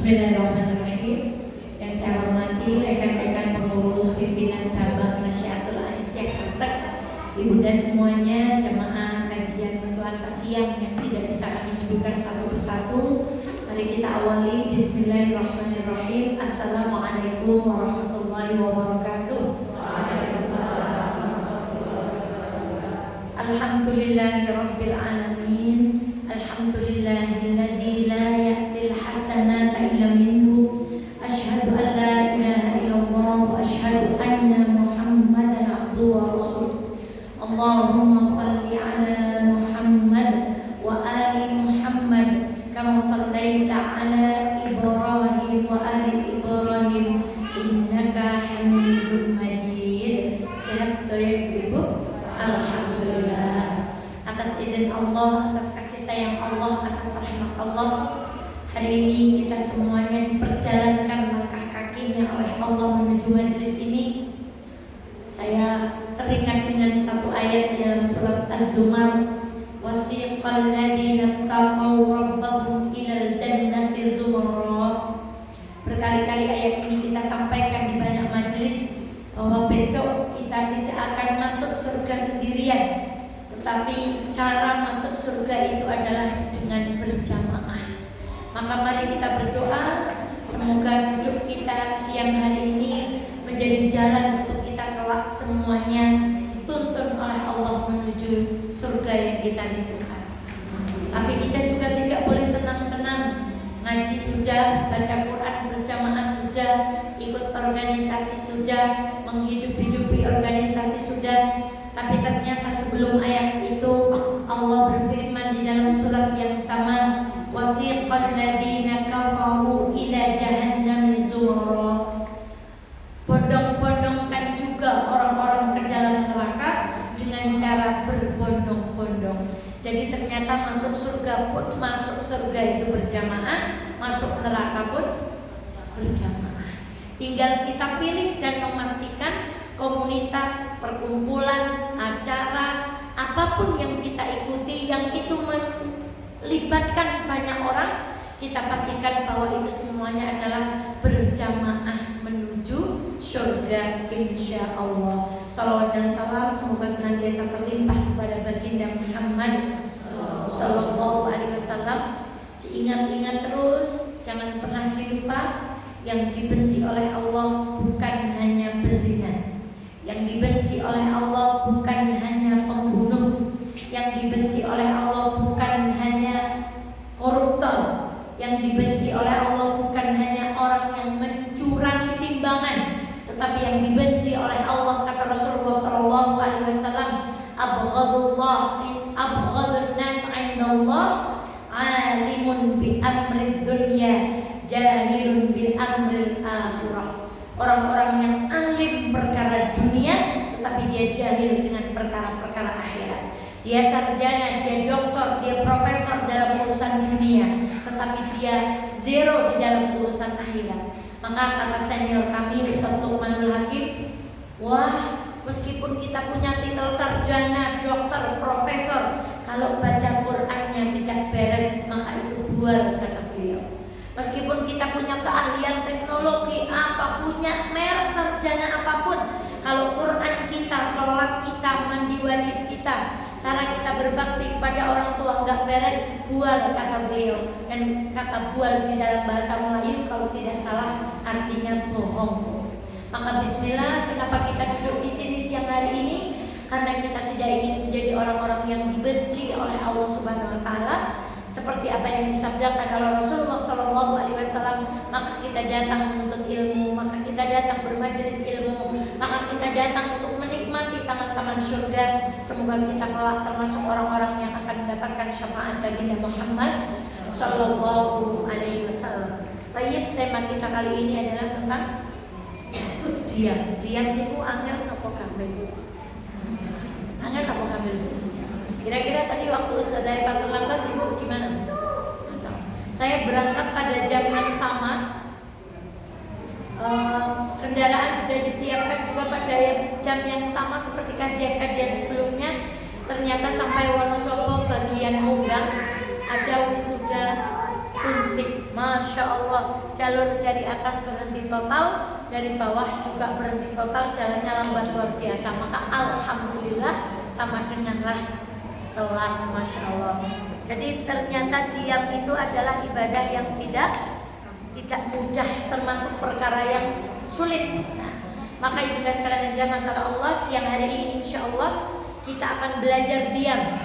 Bismillahirrahmanirrahim. Yang saya hormati rekan-rekan pengurus pimpinan cabang Nasyatul Aisyah Kertek, ibunda semuanya, jamaah kajian Selasa siang yang tidak bisa kami sebutkan satu persatu. Mari kita awali. Bismillahirrahmanirrahim. Assalamualaikum warahmatullahi wabarakatuh. Alhamdulillahirabbil alamin. Alhamdulillahilladzi la ya'til hasanata illa minhu. Asyhadu an la ilaha illallah wa asyhadu anna Muhammadan abduhu wa rasuluh. Allahumma shalli ala Muhammad wa ali Muhammad kama shallaita ala Ibrahim wa ali Ibrahim innaka Hamidum Majid. Sehat sedaya Ibu? Alhamdulillah. Atas izin Allah, atas kasih sayang Allah, atas rahmat Allah, hari ini kita semuanya diperjalankan langkah kakinya oleh Allah menuju majelis ini. Saya teringat dengan satu ayat di dalam surat Az-Zumar, wasiqal ladzina taqaw rabbahum ilal jannati zumara. Berkali-kali ayat ini kita sampaikan di banyak majelis bahwa besok kita tidak akan masuk surga sendirian, tetapi cara masuk surga itu adalah dengan berjamaah. Maka mari kita berdoa, semoga duduk kita siang hari ini menjadi jalan untuk kita kelak semuanya dituntun oleh Allah menuju surga yang kita rindukan. Tapi kita juga tidak boleh tenang-tenang. Ngaji sudah, baca Quran berjamaah sudah, ikut organisasi sudah, menghidup-hidupi organisasi sudah. Tapi ternyata sebelum ayat itu Allah berfirman di dalam surat yang sama, wasiqal ladzina kafaru ila jahannam zumara. Bondong-bondongkan juga orang-orang ke dalam neraka dengan cara berbondong-bondong. Jadi ternyata masuk surga itu berjamaah, masuk neraka pun berjamaah. Tinggal kita pilih dan memastikan komunitas, perkumpulan, acara, apapun yang kita ikuti yang itu melibatkan banyak orang, kita pastikan bahwa itu semuanya adalah berjamaah menuju surga insya Allah. Salawat dan salam semoga senantiasa terlimpah kepada baginda Muhammad Sallallahu Alaihi Wasallam. Diingat-ingat terus, jangan pernah dilupa, yang dibenci oleh Allah bukan hanya pezina, yang dibenci oleh Allah bukan hanya pembunuh, yang dibenci oleh Allah bukan hanya koruptor, yang dibenci oleh Allah bukan hanya orang yang mencurangi timbangan, tetapi yang dibenci oleh Allah, kata Rasulullah Sallallahu Alaihi Wasallam, abghadun nas 'indallah alimun bi amrid dunya jahilun bi amril akhirah. Orang-orang yang alim perkara dunia tetapi dia jahil dengan perkara-perkara akhirat. Dia sarjana, dia doktor, dia profesor dalam urusan dunia, tetapi dia zero di dalam urusan akhirat. Maka kata senior kami Ustaz Luqmanul Hakim, wah, meskipun kita punya titel sarjana, dokter, profesor, kalau baca Qur'annya tidak beres, maka itu bual, kata beliau. Meskipun kita punya keahlian teknologi apa, punya merek sarjana apapun, kalau Quran kita, sholat kita, mandi wajib kita, cara kita berbakti kepada orang tua enggak beres, bual, kata beliau. Dan kata bual di dalam bahasa Melayu kalau tidak salah artinya bohong. Maka bismillah, kenapa kita duduk di sini siang hari ini? Karena kita tidak ingin menjadi orang-orang yang dibenci oleh Allah Subhanahu wa taala. Seperti apa yang disabdakan oleh Rasulullah Sallallahu Alaihi Wasallam, maka kita datang menuntut ilmu, maka kita datang bermajelis ilmu, maka kita datang untuk menikmati taman-taman surga. Semoga kita kelak termasuk orang-orang yang akan mendapatkan syafaat baginda Muhammad Sallallahu Alaihi Wasallam. Baik, tema kita kali ini adalah tentang diam. Diam itu angel apa kambil? Angel apa kambil? Kira-kira tadi waktu Ustazah Eka terlambat, Ibu gimana? Saya berangkat pada jam yang sama, kendaraan sudah disiapkan juga pada jam yang sama seperti kajian-kajian sebelumnya. Ternyata sampai Wonosobo bagian Munggang ada wisuda unsik Masya Allah, jalur dari atas berhenti total, dari bawah juga berhenti total, jalannya lambat luar biasa. Maka alhamdulillah sama denganlah telat, Masya Allah. Jadi ternyata diam itu adalah ibadah yang tidak mudah, termasuk perkara yang sulit. Nah, maka ibunda sekalian yang dirahmati Allah, siang hari ini insya Allah kita akan belajar diam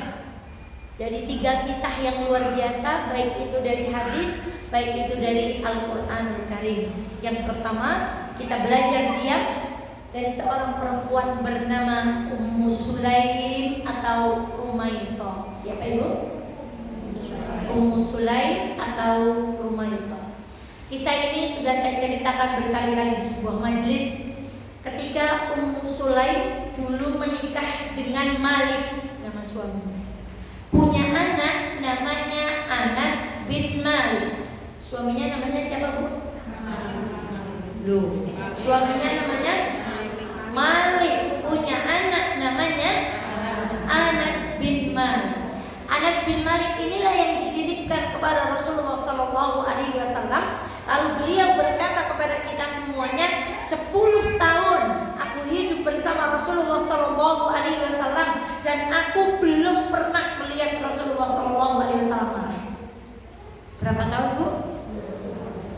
dari 3 kisah yang luar biasa, baik itu dari hadis, baik itu dari Al-Quranul Karim. Yang pertama, kita belajar diam dari seorang perempuan bernama Ummu Sulaim atau Rumaiso. Siapa ibu? Ummu Sulaim atau Rumaiso. Kisah ini sudah saya ceritakan berkali-kali di sebuah majelis. Ketika Ummu Sulaim dulu menikah dengan Malik, nama suaminya, punya anak namanya Anas bin Malik. Suaminya namanya siapa bu? Loh, suaminya namanya Malik, punya anak namanya Anas bin Malik. Anas bin Malik inilah yang dititipkan kepada Rasulullah SAW. Lalu beliau berkata kepada kita semuanya, 10 tahun aku hidup bersama Rasulullah SAW dan aku belum pernah melihat Rasulullah SAW marah. Berapa tahun bu?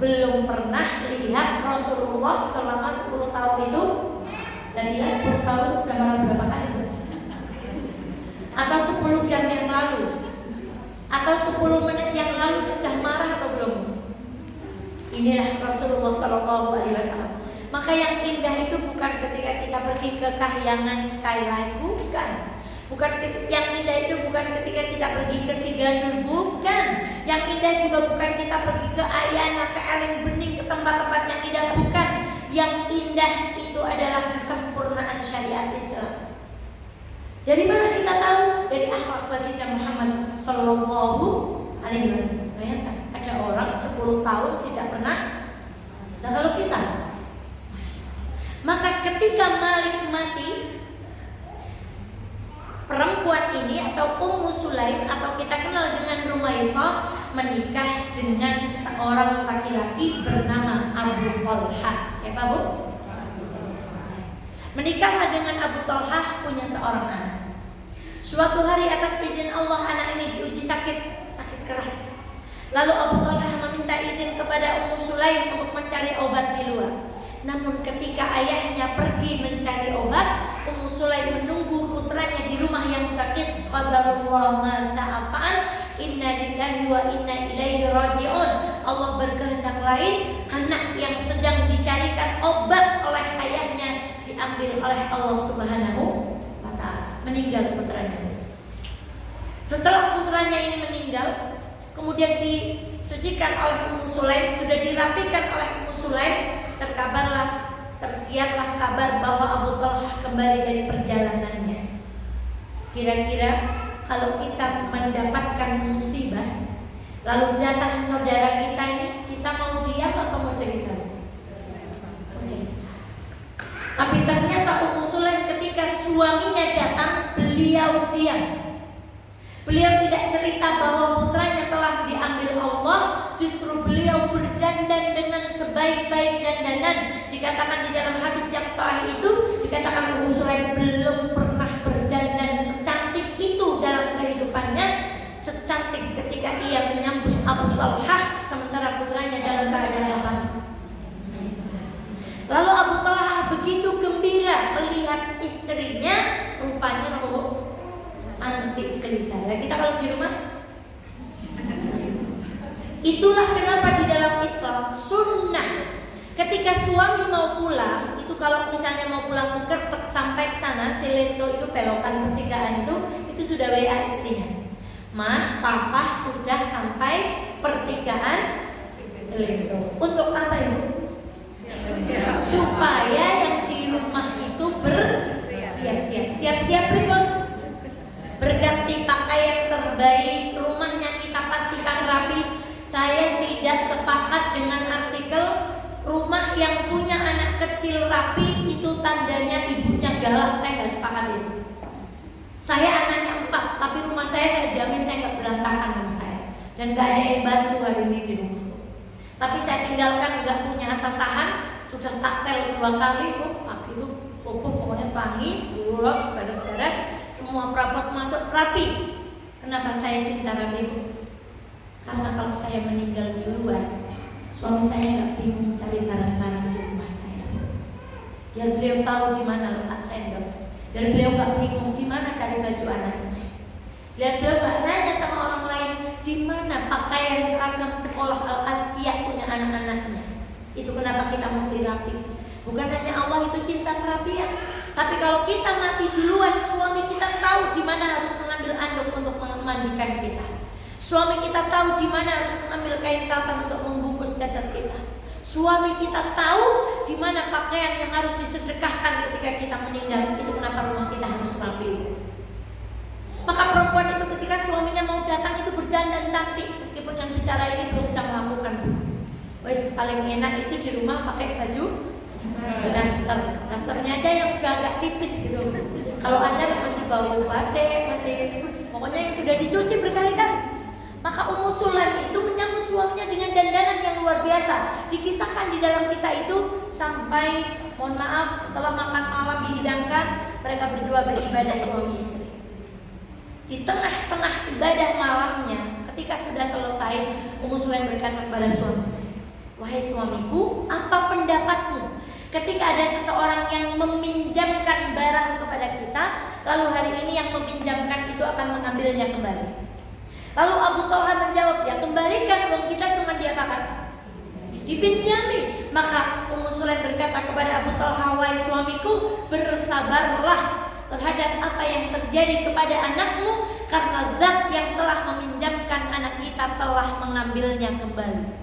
Belum pernah lihat Rasulullah selama 10 tahun itu. Dan dia 10 tahun udah marah berapa kali? Atau 10 jam yang lalu, atau 10 menit yang lalu sudah marah atau belum? Inilah Rasulullah SAW. Maka yang indah itu bukan ketika kita pergi ke Kahyangan Skyline, bukan. Yang indah itu bukan ketika kita pergi ke Siganur, bukan. Yang indah juga bukan kita pergi ke Ayana, ke Eling Bening, ke tempat-tempat yang indah, bukan. Yang indah itu adalah kesempurnaan syariat Islam. Dari mana kita tahu? Dari akhlak baginda Muhammad Sallallahu Alaihi Wasallam. Bayangkan, ada orang 10 tahun tidak pernah. Nah kalau kita, maka ketika Malik mati, perempuan ini atau Ummu Sulaim atau kita kenal dengan Rumaiso menikah dengan seorang laki-laki bernama Abu Talha. Siapa bu? Menikahlah dengan Abu Talha, punya seorang anak. Suatu hari atas izin Allah anak ini diuji sakit keras. Lalu Abu Talha meminta izin kepada Ummu Sulaim untuk mencari obat di luar. Namun ketika ayahnya pergi mencari obat, Ummu Sulaim menunggu putranya di rumah yang sakit. Qadarullah ma sa'afa'al, inna lillahi wa inna ilaihi raji'un. Allah berkehendak lain, anak yang sedang dicarikan obat oleh ayahnya diambil oleh Allah Subhanahu wa ta'ala. Meninggal putranya. Setelah putranya ini meninggal, kemudian disucikan oleh Ummu Sulaim, sudah dirapikan oleh Ummu Sulaim, tersiarlah kabar bahwa Abu Talha kembali dari perjalanannya. Kira-kira kalau kita mendapatkan musibah, lalu datang saudara kita ini, kita mau diam atau mau cerita? Mau cerita. Tapi ternyata Ummu Sulaim ketika suaminya datang, beliau diam. Beliau tidak cerita bahwa putranya telah diambil Allah. Justru beliau berdandan dengan sebaik-baik dandanan. Dikatakan di dalam hadis yang sahih itu, dikatakan Ummu Sulaim belum pernah berdandan secantik itu dalam kehidupannya, secantik ketika ia menyambut Abu Talha sementara putranya dalam keadaan apa? Lalu Abu Talha begitu gembira melihat istrinya, rupanya antik cerita. Nah, kita kalau di rumah, itulah kenapa di dalam Islam sunnah ketika suami mau pulang itu, kalau misalnya mau pulang Kertek sampai sana Silento itu belokan pertigaan itu sudah WA istrinya, Mah, papa sudah sampai pertigaan Silento. Untuk apa ibu? Supaya yang di rumah itu bersiap-siap. Siap-siap ribut, berganti pakaian terbaik, rumahnya kita pastikan rapi. Saya tidak sepakat dengan artikel rumah yang punya anak kecil rapi itu tandanya ibunya galak. Saya nggak sepakat itu. Saya anaknya 4, tapi rumah saya jamin saya nggak berantakan rumah saya. Dan nggak ada yang bantu hari ini di rumah. Tapi saya tinggalkan, nggak punya sasahan, sudah takpel 2 kali, pagi itu pokoknya pagi, beres-beres, semua perabot masuk rapi. Kenapa saya cinta rapi, Bu? Karena kalau saya meninggal duluan, suami saya nggak bingung cari barang-barang di rumah saya. Biar beliau tahu di mana letak sendok. Biar beliau nggak bingung di mana cari baju anaknya. Biar beliau nggak nanya sama orang lain di mana pakaian seragam sekolah Al-Azkiyah punya anak-anaknya. Itu kenapa kita mesti rapi. Bukan hanya Allah itu cinta kerapian, tapi kalau kita mati duluan, suami kita tahu di mana harus mengambil anduk untuk memandikan kita. Suami kita tahu di mana harus mengambil kain kafan untuk membungkus jasad kita. Suami kita tahu di mana pakaian yang harus disedekahkan ketika kita meninggal. Itu kenapa rumah kita harus rapi. Maka perempuan itu ketika suaminya mau datang itu berdandan cantik, meskipun yang bicara ini belum bisa melakukan. Wes paling enak itu di rumah pakai baju dasternya aja yang sudah agak tipis gitu. Kalau Anda masih bau batik, masih pokoknya yang sudah dicuci berkali-kali. Maka Ummu Sulaim itu menyambut suaminya dengan dandanan yang luar biasa. Dikisahkan di dalam kisah itu sampai, mohon maaf, setelah makan malam dihidangkan, mereka berdua beribadah suami istri. Di tengah-tengah ibadah malamnya, ketika sudah selesai, Ummu Sulaim berkata kepada suami, "Wahai suamiku, apa pendapatmu ketika ada seseorang yang meminjamkan barang kepada kita, lalu hari ini yang meminjamkan itu akan mengambilnya kembali?" Lalu Abu Talha menjawab, "Ya kembalikan, wong kita cuma diapakan? Dipinjami." Maka Ummu Sulaim berkata kepada Abu Talha, "Wahai suamiku, bersabarlah terhadap apa yang terjadi kepada anakmu, karena zat yang telah meminjamkan anak kita telah mengambilnya kembali."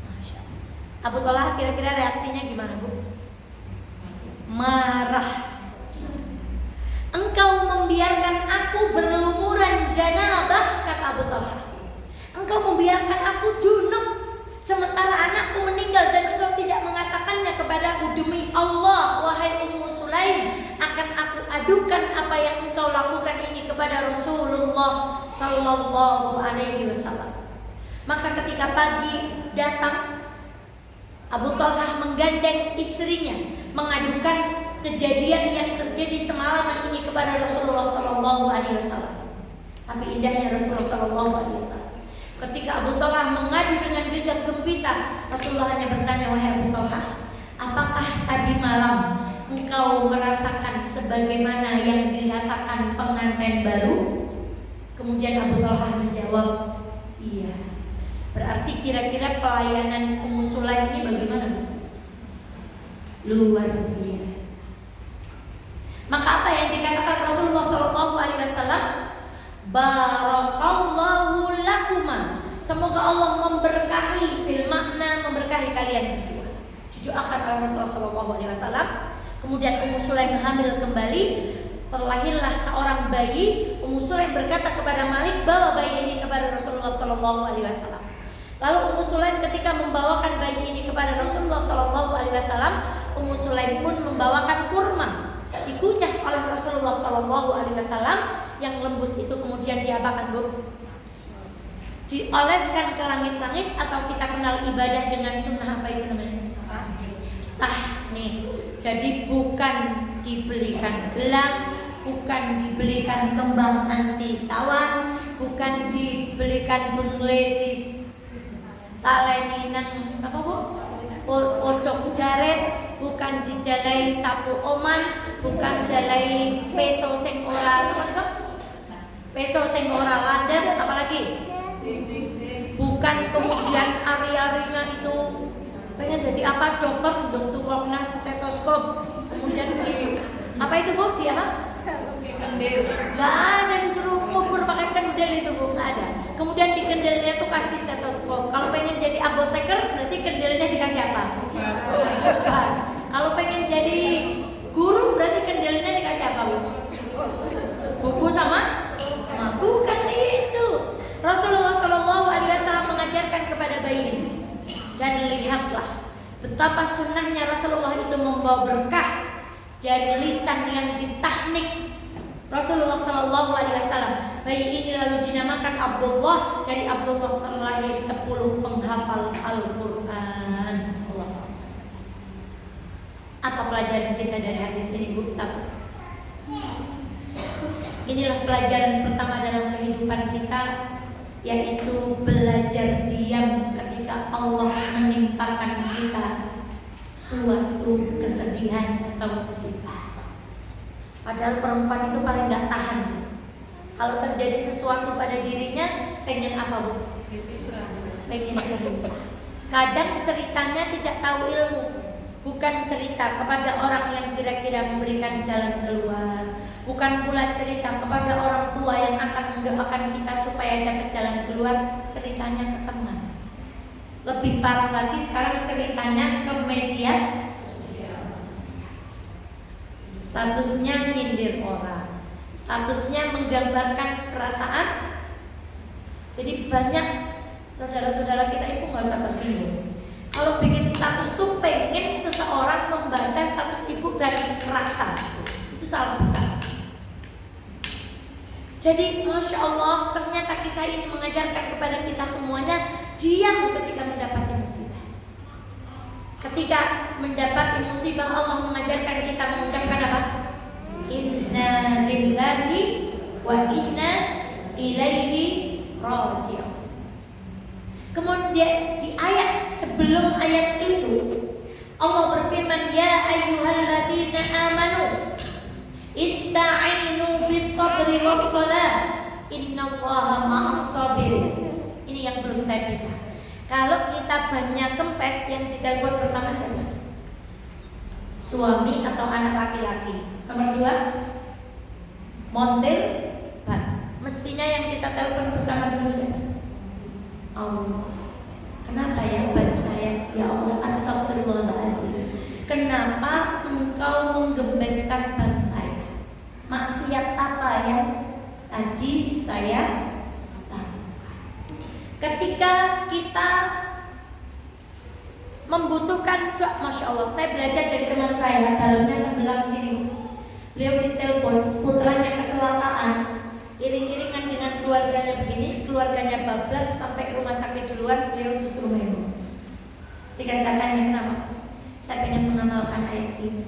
Masya Allah. Abu Talha kira-kira reaksinya gimana, Bu? Marah. "Engkau membiarkan aku berlumuran janabah," kata Abu Talha. "Engkau membiarkan aku junub sementara anakku meninggal dan engkau tidak mengatakannya kepadaku. Demi Allah, wahai Ummu Sulaim, akan aku adukan apa yang engkau lakukan ini kepada Rasulullah Sallallahu Alaihi Wasallam." Maka ketika pagi datang, Abu Talha menggandeng istrinya, mengadukan kejadian yang terjadi semalaman ini kepada Rasulullah Sallallahu Alaihi Wasallam. Tapi indahnya Rasulullah Sallallahu Alaihi Wasallam, ketika Abu Talha mengadu dengan gegap gempita, Rasulullah hanya bertanya, "Wahai Abu Talha, apakah tadi malam engkau merasakan sebagaimana yang dirasakan pengantin baru?" Kemudian Abu Talha menjawab, "Iya." Berarti kira-kira pelayanan Ummu Sulaim ini bagaimana? Luar biasa. Maka apa yang dikatakan Rasulullah Shallallahu Alaihi Wasallam? Barakallahu lakuma. Semoga Allah memberkahi, fil makna memberkahi kalian berdua. Didoakan oleh Rasulullah Shallallahu Alaihi Wasallam. Kemudian Ummu Sulaim hamil kembali, terlahirlah seorang bayi. Ummu Sulaim berkata kepada Malik, "Bawa bayi ini kepada Rasulullah Shallallahu Alaihi Wasallam." Lalu Ummu Sulaim ketika membawakan bayi ini kepada Rasulullah Shallallahu Alaihi Wasallam, Ummu Sulaim pun membawakan kurma, dikunyah oleh Rasulullah Shallallahu Alaihi Wasallam. Yang lembut itu kemudian diapakan, Bu? Dioleskan ke langit-langit, atau kita kenal ibadah dengan sunnah apa itu namanya? Tahnik. Jadi bukan dibelikan gelang, bukan dibelikan kembang anti sawan, bukan dibelikan bungleti taleni nang apa, Bu? Pojok jaret, bukan didalai sapu oman, bukan dalai peso sing ora apa, peso sing ora landep, apalagi bukan kemudian ari-arinya itu pengen jadi apa, dokter untuk tukokna stetoskop, kemudian di apa itu, Bu, di apa, kendil, nggak ada, disuruh kubur pakai kendil itu, Bu, nggak ada. Kemudian di kendilnya tuh kasih stetoskop. Kalau pengen jadi apoteker berarti kendilnya dikasih apa? Bukan. Kalau pengen jadi guru berarti kendilnya dikasih apa, Bu? Buku sama? Nah, bukan itu. Rasulullah Shallallahu Alaihi Wasallam mengajarkan kepada bayi ini. Dan lihatlah betapa sunnahnya Rasulullah itu membawa berkah dari lisan yang ditahnik, Rasulullah Shallallahu Alaihi Wasallam. Bayi ini lalu dinamakan Abdullah. Dari Abdullah terlahir 10 penghafal Al-Quran. Apa pelajaran kita dari hadis ini, Bu? Satu. Inilah pelajaran pertama dalam kehidupan kita, yaitu belajar diam ketika Allah menimpakan kita suatu kesedihan atau musibah. Padahal perempuan itu paling gak tahan. Kalau terjadi sesuatu pada dirinya, pengen apa, Bu? Pengen cerita. Kadang ceritanya tidak tahu ilmu, bukan cerita kepada orang yang kira-kira memberikan jalan keluar, bukan pula cerita kepada orang tua yang akan mendoakan kita supaya dapat jalan keluar. Ceritanya ke teman. Lebih parah lagi sekarang ceritanya ke media sosial. Statusnya nyindir orang, statusnya menggambarkan perasaan. Jadi banyak saudara-saudara kita itu nggak usah tersinggung. Kalau bikin status tuh pengen seseorang membaca status ibu dan kerasan, itu salah besar. Jadi Masya Allah, ternyata kisah ini mengajarkan kepada kita semuanya diam ketika mendapati musibah. Ketika mendapati musibah, Allah mengajarkan kita mengucapkan apa? Inna lillahi wa inna ilaihi raji'un. Kemudian di ayat sebelum ayat itu Allah berfirman, ya ayyuhalladzina amanu ista'inu bis-sabri was-salah innallaha ma'as-sabirin. Ini yang belum saya bisa. Kalau kita banyak kempes, yang ditelepon pertama siapa? Suami atau anak laki-laki. Nomor 2 montir ban. Mestinya yang kita telepon pertama dulu siapa? Allah. Kenapa ya ban saya? Ya Allah, astagfirullahaladzim. Kenapa engkau menggembeskan ban saya? Maksiat apa yang tadi saya lakukan? Ketika kita membutuhkan, Masya Allah, saya belajar dari teman saya, dalamnya tenggelam sini. Beliau ditelepon, putranya kecelakaan, iring-iringan dengan keluarganya begini, keluarganya bablas sampai rumah sakit duluan, beliau justru melo. Ketika saya tanya kenapa, saya pengen mengamalkan ayat ini.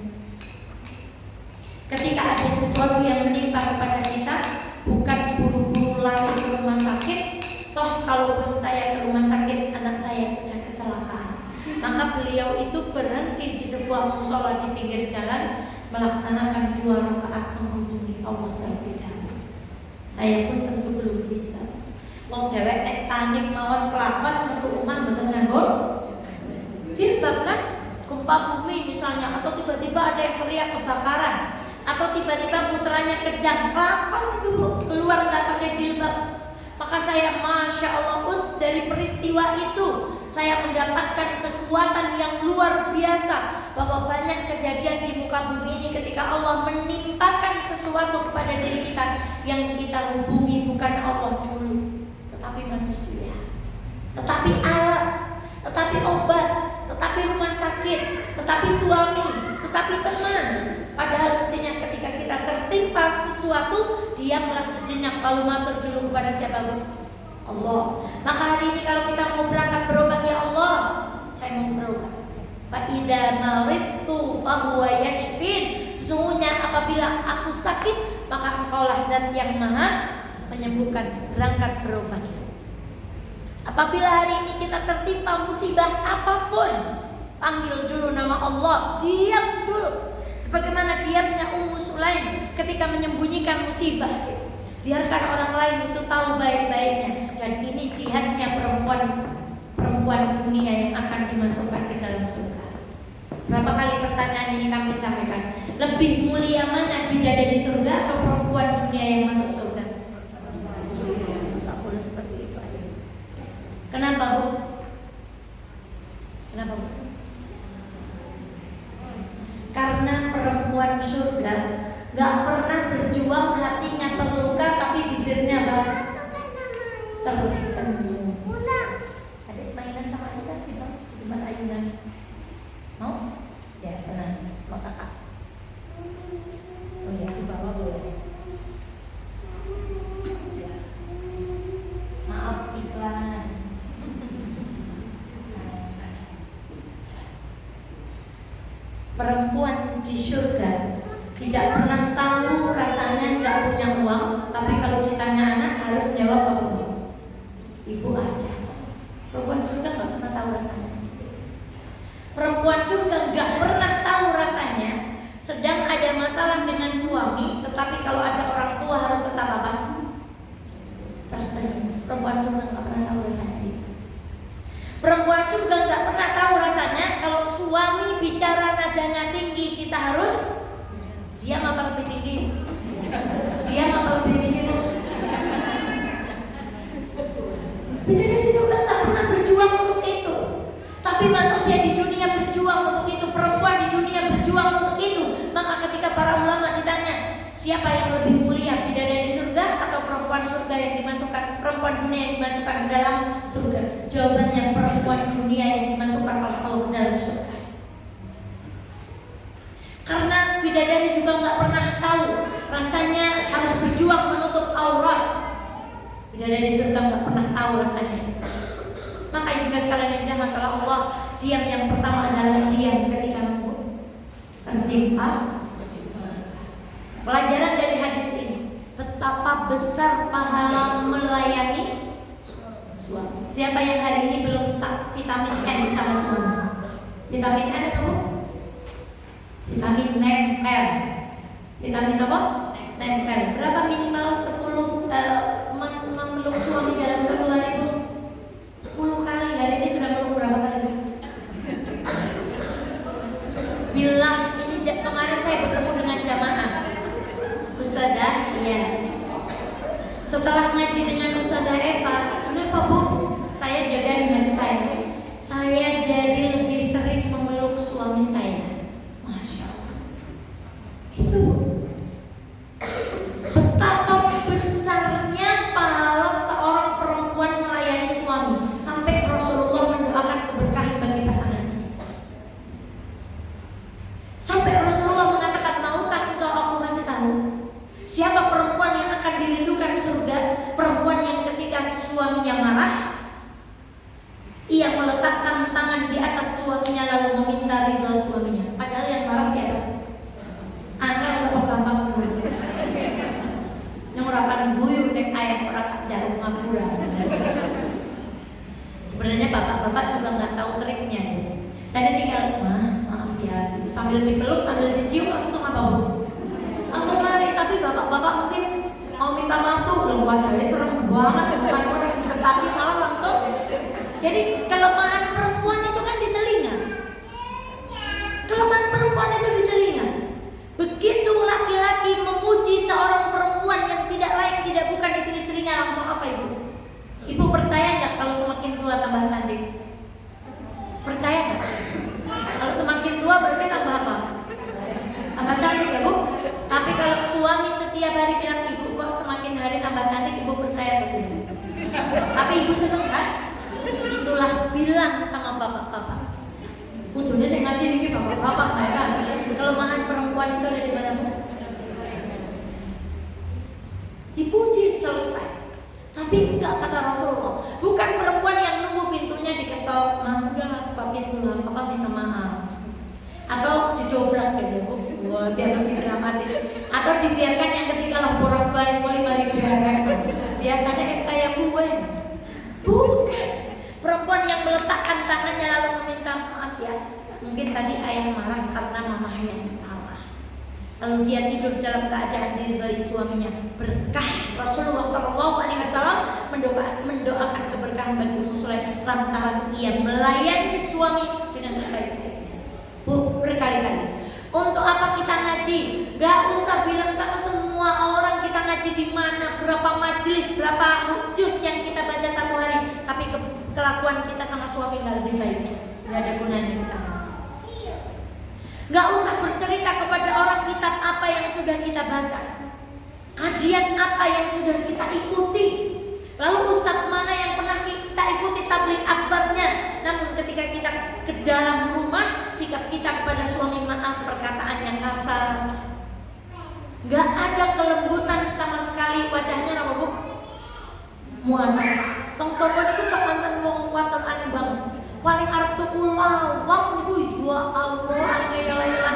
Ketika ada sesuatu yang menimpa kepada kita, bukan buru-buru lari ke rumah sakit. Toh kalaupun saya ke rumah sakit, anak saya sudah kecelakaan, maka beliau itu berhenti di sebuah musola di pinggir jalan, melaksanakan 2 rakaat menghubungi Allah terlebih dahulu. Saya pun tentu belum bisa. Wong dhewek panik mawon kelakon metu omah mboten nganggo jilbab kan? Gempa bumi misalnya, atau tiba-tiba ada yang teriak kebakaran, atau tiba-tiba putranya kejang, kelakon itu keluar nggak pakai jilbab. Maka saya Masya Allah, dari peristiwa itu saya mendapatkan kekuatan yang luar biasa, bahwa banyak kejadian di muka bumi ini ketika Allah menimpakan sesuatu kepada diri kita, yang kita hubungi bukan Allah dulu, tetapi manusia, tetapi alat, tetapi obat, tetapi rumah sakit, tetapi suami, tetapi teman. Padahal mestinya ketika kita tertimpa sesuatu, diamlah sejenak, lalu matur dulu kepada siapa? Allah. Maka hari ini kalau kita mau berangkat berobat, ya Allah, saya mau berobat. Fa idza maridtu fa huwa yashfin. Sesungguhnya apabila aku sakit, maka Engkaulah Zat yang Maha menyembuhkan. Berangkat berobat. Apabila hari ini kita tertimpa musibah apapun, panggil dulu nama Allah, diam dulu. Sebagaimana diamnya Ummu Sulaim ketika menyembunyikan musibah. Biarkan orang lain itu tahu baik-baiknya. Dan ini jihadnya perempuan dunia yang akan dimasukkan ke dalam surga. Berapa kali pertanyaan ini kami sampaikan? Lebih mulia mana bidadari surga atau perempuan dunia yang masuk surga? Tak boleh seperti itu aja. Kenapa, Bu? Kenapa, Bu? Karena perempuan surga gak pernah berjuang, hatinya terluka tapi bibirnya tersenyum. Adik mainan sama Aisyah di tempat ayunan. Mau? Ya, senang. Mau kakak? Oh ya, di bawah boleh. Perempuan di surga tidak pernah tahu rasanya nggak punya uang, tapi kalau ditanya anak harus jawab apa? Ibu ada. Perempuan surga nggak pernah tahu rasanya seperti itu. Perempuan surga nggak pernah tahu rasanya sedang ada masalah dengan suami, tetapi kalau ada orang tua harus tetap apa? Tersenyum. Perempuan surga nggak pernah tahu rasanya itu. Perempuan surga nggak pernah tahu rasanya kalau suami bicara nadanya tinggi, kita harus diam apa lebih tinggi? Diam apa lebih tinggi? Bidadari surga nggak pernah berjuang untuk itu, tapi manusia di dunia berjuang untuk itu, perempuan di dunia berjuang untuk itu. Maka ketika para ulama ditanya siapa yang lebih mulia, bidadari surga atau perempuan surga yang dimasukkan, perempuan dunia yang dimasukkan ke dalam surga? Jawabannya perempuan dunia yang dimasukkan oleh Allah ke dalam surga. Karena bidadari juga nggak pernah tahu rasanya harus berjuang menutup aurat. Bidadari surga nggak pernah tahu rasanya. Maka juga sekalian yang jahat, kalau Allah diam yang pertama adalah diam ketika tertimpa. Pelajaran dari hadis ini, betapa besar pahala melayani suami. Siapa yang hari ini belum vitamin N sama suami? Vitamin N apa? Vitamin nempel. Vitamin apa? Nempel. Berapa minimal 10 memeluk suami dalam satu hari, Bu? 10 kali. Hari ini sudah meluk berapa kali? Bila ini kemarin saya bertemu dengan jamaah Ustazah, iya. Setelah ngaji dengan Ustazah Eva, kenapa Bu? Saya jaga di hati saya. Saya jadi lebih sering memeluk suami saya. Masya Allah. Itu betapa besarnya pahala seorang perempuan melayani suami, sampai Rasulullah mendoakan keberkahan bagi pasangannya. Sampai Rasulullah mengatakan, maukah engkau aku kasih tahu siapa perempuan yang akan dirindukan surga? Perempuan yang ketika suaminya marah, ia meletakkan tangan di atas suaminya lalu meminta ridho suaminya. Padahal yang marah siapa? Anak berapa gampang dulu. Nyurakan buyur nek ayah orang jarum ngapura. Sebenarnya bapak-bapak juga nggak tahu triknya. Saya tinggal, maaf ya, gitu. Sambil dipeluk, sambil dicium langsung apa Bu? Langsung lari. Tapi bapak-bapak mungkin mau minta maaf tuh, wajahnya serem banget, bukan udah diketahui malah langsung. Jadi kelemahan perempuan itu kan di telinga. Kelemahan perempuan itu di telinga. Begitu laki-laki memuji seorang perempuan yang tidak lain tidak bukan itu istrinya, langsung apa Ibu? Ibu percaya nggak kalau semakin tua tambah cantik? Percaya nggak? Kalau semakin tua berarti tambah apa? Tambah cantik ya Bu? Tapi kalau suami setiap hari bilang Ibu kok semakin hari tambah cantik, Ibu percaya atau tidak? Tapi Ibu seneng kan? Itulah bilang sama bapak-bapak. Ujungnya saya ngaji nih bapak-bapak kan? Kelemahan perempuan itu ada di mana Bu? Dipuji selesai. Tapi enggak, kata Rasulullah. Bukan perempuan yang nunggu pintunya diketok, udahlah buka pintu lah, papa minta maaf. Atau didobrak ya Bu, biar lebih dramatis. Atau dibiarkan yang ketika laporan baik mulai mari direk. Biasanya kayak gue. Bukan. Perempuan yang meletakkan tangannya lalu meminta maaf ya. Mungkin tadi ayah marah karena mamahnya yang salah. Lalu dia tidur dalam keadaan diridhoi suaminya. Berkah. Rasulullah SAW mendoakan keberkahan bagi Ummu Sulaim lantaran ia melayani suami dengan sebaik-baiknya. Bu, berkali-kali. Untuk apa kita ngaji? Gak usah bilang sama semua orang kita ngaji di mana, berapa majelis, berapa juz yang kita baca satu hari, tapi kelakuan kita sama suami gak lebih baik. Gak ada gunanya kita ngaji. Gak usah bercerita kepada orang kitab apa yang sudah kita baca, kajian apa yang sudah kita ikuti. Lalu ustadz mana yang pernah kita ikuti tabligh akbarnya. Namun ketika kita ke dalam rumah, sikap kita kepada suami maaf, perkataan yang kasar, gak ada kelembutan sama sekali. Wajahnya apa Bu? Muasabah. Tong-tongan itu cok mantan wong waton aneh banget. Paling arep tuku lawang niku ya Allah, angel-angelan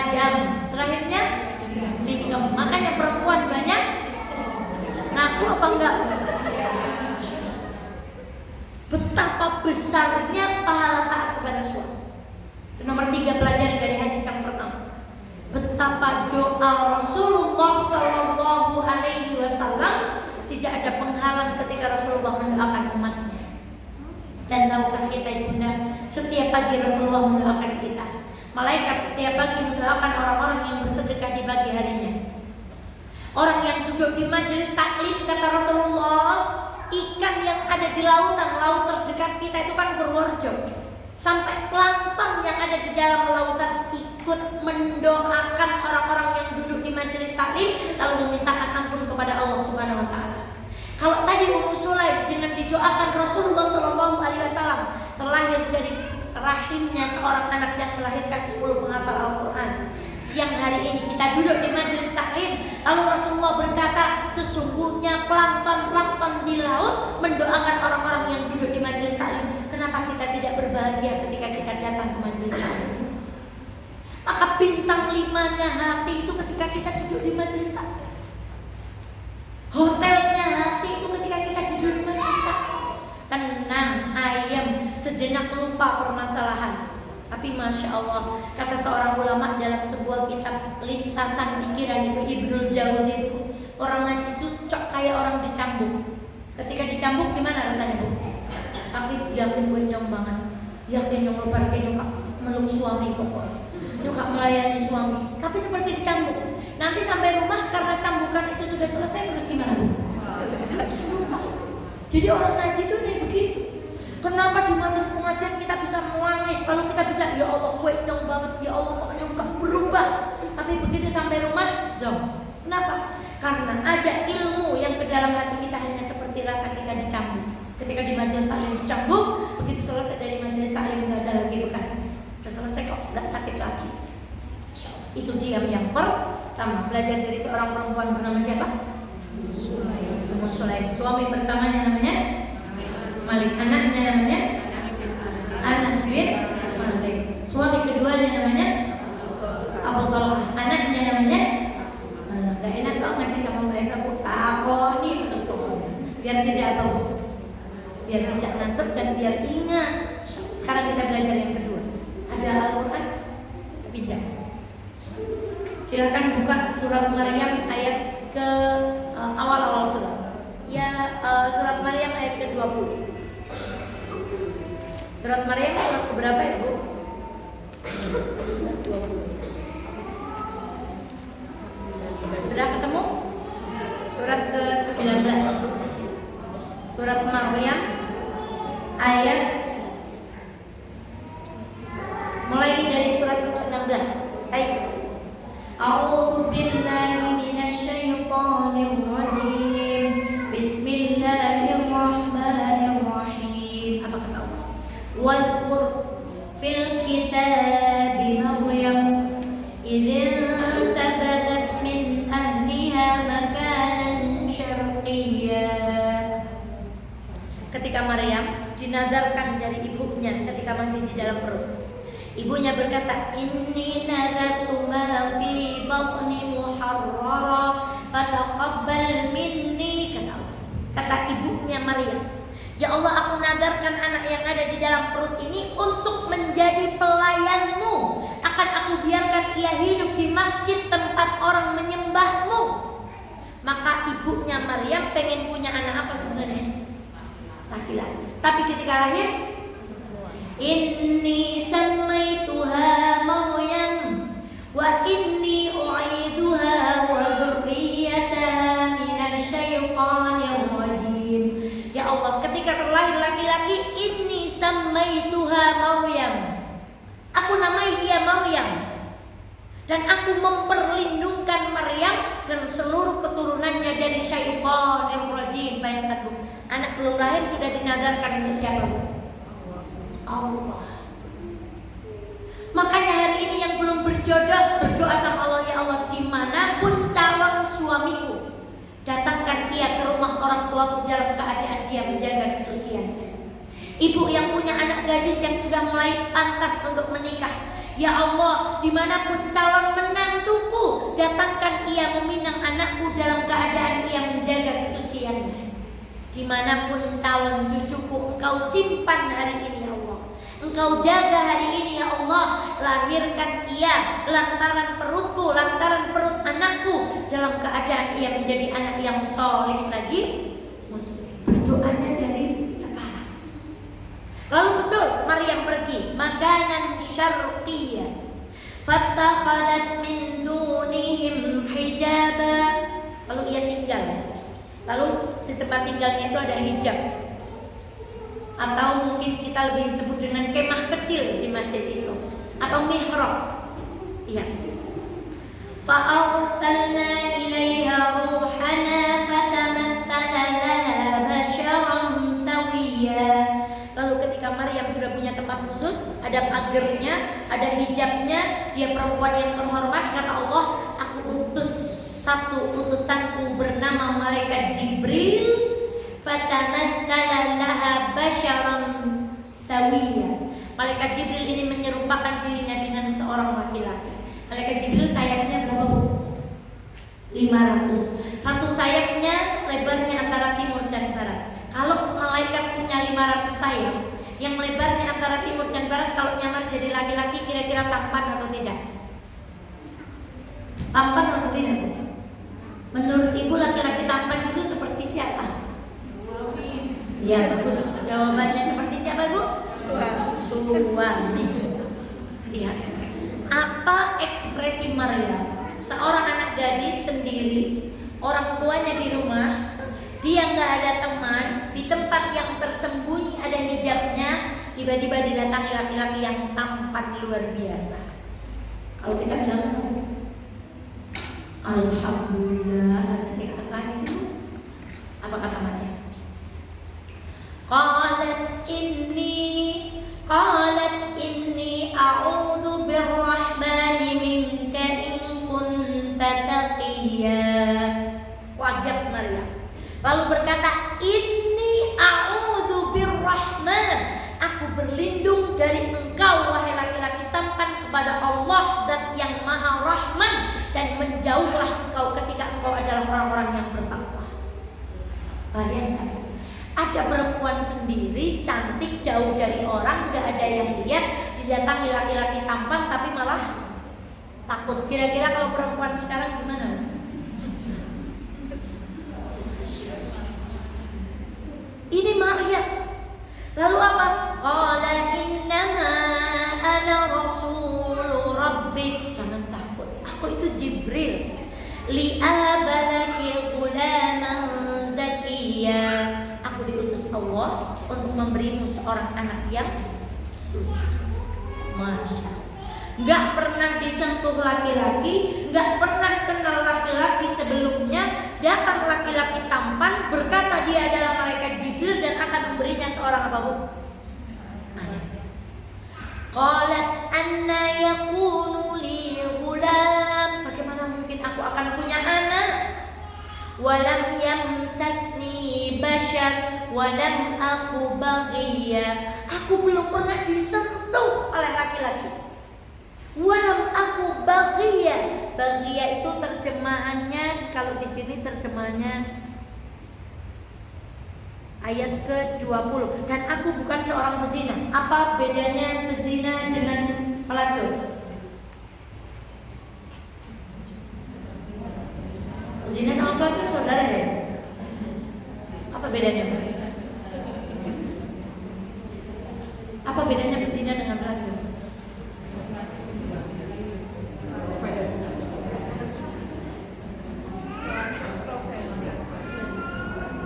Adam, terakhirnya Likem. Makanya perempuan banyak ngaku apa enggak? Betapa besarnya pahala taat kepada suami. Nomor 3 pelajari dari hadis yang pertama, betapa doa Rasulullah Shallallahu Alaihi Wasallam tidak ada penghalang ketika Rasulullah mendoakan umatnya. Dan tahukah kita ibunda, setiap pagi Rasulullah mendoakan kita. Malaikat setiap pagi mendoakan orang-orang yang bersedekah di pagi harinya. Orang yang duduk di majelis taklim, kata Rasulullah, ikan yang ada di lautan, laut terdekat kita itu kan Purworejo. Sampai plankton yang ada di dalam lautan ikut mendoakan orang-orang yang duduk di majelis taklim, lalu memintakan ampun kepada Allah Subhanahu Wa Taala. Kalau tadi Ummu Sulaim dengan didoakan Rasulullah Shallallahu Alaihi Wasallam terlahir dari rahimnya seorang anak yang melahirkan 10 penghafal Al-Quran. Siang hari ini kita duduk di majelis taklim, lalu Rasulullah berkata, sesungguhnya plankton di laut mendoakan orang-orang yang duduk di majelis taklim. Kenapa kita tidak berbahagia ketika kita datang ke majelis taklim? Maka bintang 5-nya hati itu ketika kita duduk di majelis taklim. Hotelnya hati itu ketika kita duduk di majelis taklim. Tenang, ayam, sejenak lupa permasalahan. Tapi Masya Allah, kata seorang ulama dalam sebuah kitab lintasan pikiran itu, Ibnul Jauzi itu, orang ngaji cocok kayak orang dicambuk. Ketika dicambuk gimana rasanya Bu? Sakit, yakin gue nyong banget, yakin nyong lebar, yakin nyong meluk suami pokok, nyong melayani suami. Tapi seperti dicambuk. Nanti sampai rumah karena cambukan itu sudah selesai, terus gimana Bu? Jadi orang ngaji itu kayak begitu. Kenapa di majelis pengajian kita bisa menangis, lalu kita bisa, ya Allah gue nyong banget, ya Allah pokoknya gak berubah. Tapi begitu sampai rumah, zong. Kenapa? Karena ada ilmu yang ke dalam hati kita hanya seperti rasa kita dicambuk. Ketika di majelis taklim dicambuk, begitu selesai dari majelis taklim gak ada lagi bekasnya. Udah selesai kok, gak sakit lagi. Itu diam yang pertama. Belajar dari seorang perempuan bernama siapa? Ummu Sulaim. Suami pertamanya namanya Malik, anaknya namanya Anas bin Malik. Suami keduanya namanya Abu Talha, anaknya namanya gak enak kok ngaji sama mereka Bu. Takoni terus pokoknya. Biar tidak apa Bu, biar tidak ngantuk dan biar ingat. Sekarang kita belajar yang kedua. Ada Al-Quran, saya pinjam. Silakan buka surat Maryam ayat ke awal-awal surat. Ya, surat Maryam ayat ke-20. Surat Maryam surat keberapa ya Bu? 20. Sudah ketemu? Surat ke-19. Surat Maryam ayat mulai dari surat ke-16. Baik. A'udzu billahi minasyaitonir rajim. Bismillahirrahmanirrahim. Apa kata Allah? Wadhkur fil kitabi Maryam idh tabadat min ahliha makanan syarqiyya. Ketika Maryam dinadarkan dari ibunya ketika masih di dalam perut, ibunya berkata, inni nadartu ma fi batni muharrara fataqabbal minni. Kata ibunya Maryam, ya Allah, aku nadarkan anak yang ada di dalam perut ini untuk menjadi pelayanmu. Akan aku biarkan ia hidup di masjid tempat orang menyembahmu. Maka ibunya Maryam pengen punya anak apa sebenarnya? Laki-laki. Tapi ketika lahir, inni samaituha Maryam wa inni u'iduha wa dzurriyyataha minasyaitonir rajim. Ya Allah, ketika terlahir laki-laki, inni samaituha Maryam, aku namai ia Maryam, dan aku memperlindungkan Maryam dan seluruh keturunannya dari syaitonir rajim. Bayangkan Bu, anak belum lahir sudah dinadarkan untuk siapa Bu? Allah. Makanya hari ini yang belum berjodoh berdoa sama Allah, ya Allah, dimanapun calon suamiku, datangkan ia ke rumah orang tuaku dalam keadaan dia menjaga kesuciannya. Ibu yang punya anak gadis yang sudah mulai pantas untuk menikah, Ya Allah, dimanapun calon menantuku, datangkan ia meminang anakku dalam keadaan ia menjaga kesuciannya. Dimanapun calon cucuku, engkau simpan hari ini ya Allah, engkau jaga hari ini ya Allah. Lahirkan ia lantaran perutku, lantaran perut anakku, dalam keadaan ia menjadi anak yang soleh lagi muslim. Berdoanya dari sekarang. Lalu betul Maryam pergi makanan syarqiyah, fattakhadat min dunihim hijaba. Lalu ia tinggal. Lalu di tempat tinggalnya itu ada hijab, atau mungkin kita lebih sebut dengan kemah kecil di masjid itu, atau mihrab. Iya. Fa'arsalna ilaiha ruhana fatamattala laha basharan sawiyya. Lalu ketika Maryam sudah punya tempat khusus, ada pagernya, ada hijabnya, dia perempuan yang terhormat, kata Allah, aku utus satu utusanku bernama malaikat Jibril, fatamattala laha basharan sawiyya. Malaikat Jibril ini menyerupakan dirinya dengan seorang laki-laki. Malaikat Jibril sayapnya berapa? 500. Satu sayapnya lebarnya antara timur dan barat. Kalau malaikat punya 500 sayap, yang lebarnya antara timur dan barat, kalau nyamar jadi laki-laki kira-kira tampan atau tidak? Tampan atau tidak? Menurut ibu laki-laki tampan itu seperti siapa? Ya bagus, jawabannya seperti siapa ibu? Suami. Lihat, apa ekspresi Maryam? Seorang anak gadis sendiri, orang tuanya di rumah, dia nggak ada teman, di tempat yang tersembunyi ada hijabnya, tiba-tiba didatangi laki-laki yang tampan luar biasa. Kalau kita bilang alhamdulillah, ada sekarang itu apa kata Maryam? Qalat inni a'udzu birrahmani minka in kunta taqiyya. Wajib Maryam. Lalu berkata, inni a'udzu birrahman, aku berlindung dari engkau wahai laki-laki tampan kepada Allah dan yang maha rahman, dan menjauhlah engkau ketika engkau adalah orang-orang yang bertakwa. Bayangkan, ada perempuan sendiri cantik jauh dari orang, gak ada yang lihat, didatangi laki-laki tampan tapi malah takut. Kira-kira kalau perempuan sekarang gimana? Ini Maryam. Lalu apa? Qala innama ana rasul rabbik. Jangan takut, aku itu Jibril. Li'abalaki ghulaman zakiyya. Aku diutus Allah untuk memberimu seorang anak yang suci. Masya Allah. Gak pernah disentuh laki-laki, gak pernah kenal laki-laki sebelumnya. Datang laki-laki tampan, berkata dia adalah malaikat Jibril dan akan memberinya seorang apa bu? Anak. Qalat anna yakunu li ghulam. Bagaimana mungkin aku akan punya anak? Walam yamsasni bashar walam aku baghiyya. Aku belum pernah disentuh oleh laki-laki. Walam aku baghiyya. Baghiyya itu terjemahannya, kalau di sini terjemahannya ayat ke-20. Dan aku bukan seorang pezina. Apa bedanya pezina dengan pelacur? Zina sama pelacur saudara ya? Apa bedanya? Apa bedanya pezina dengan pelacur?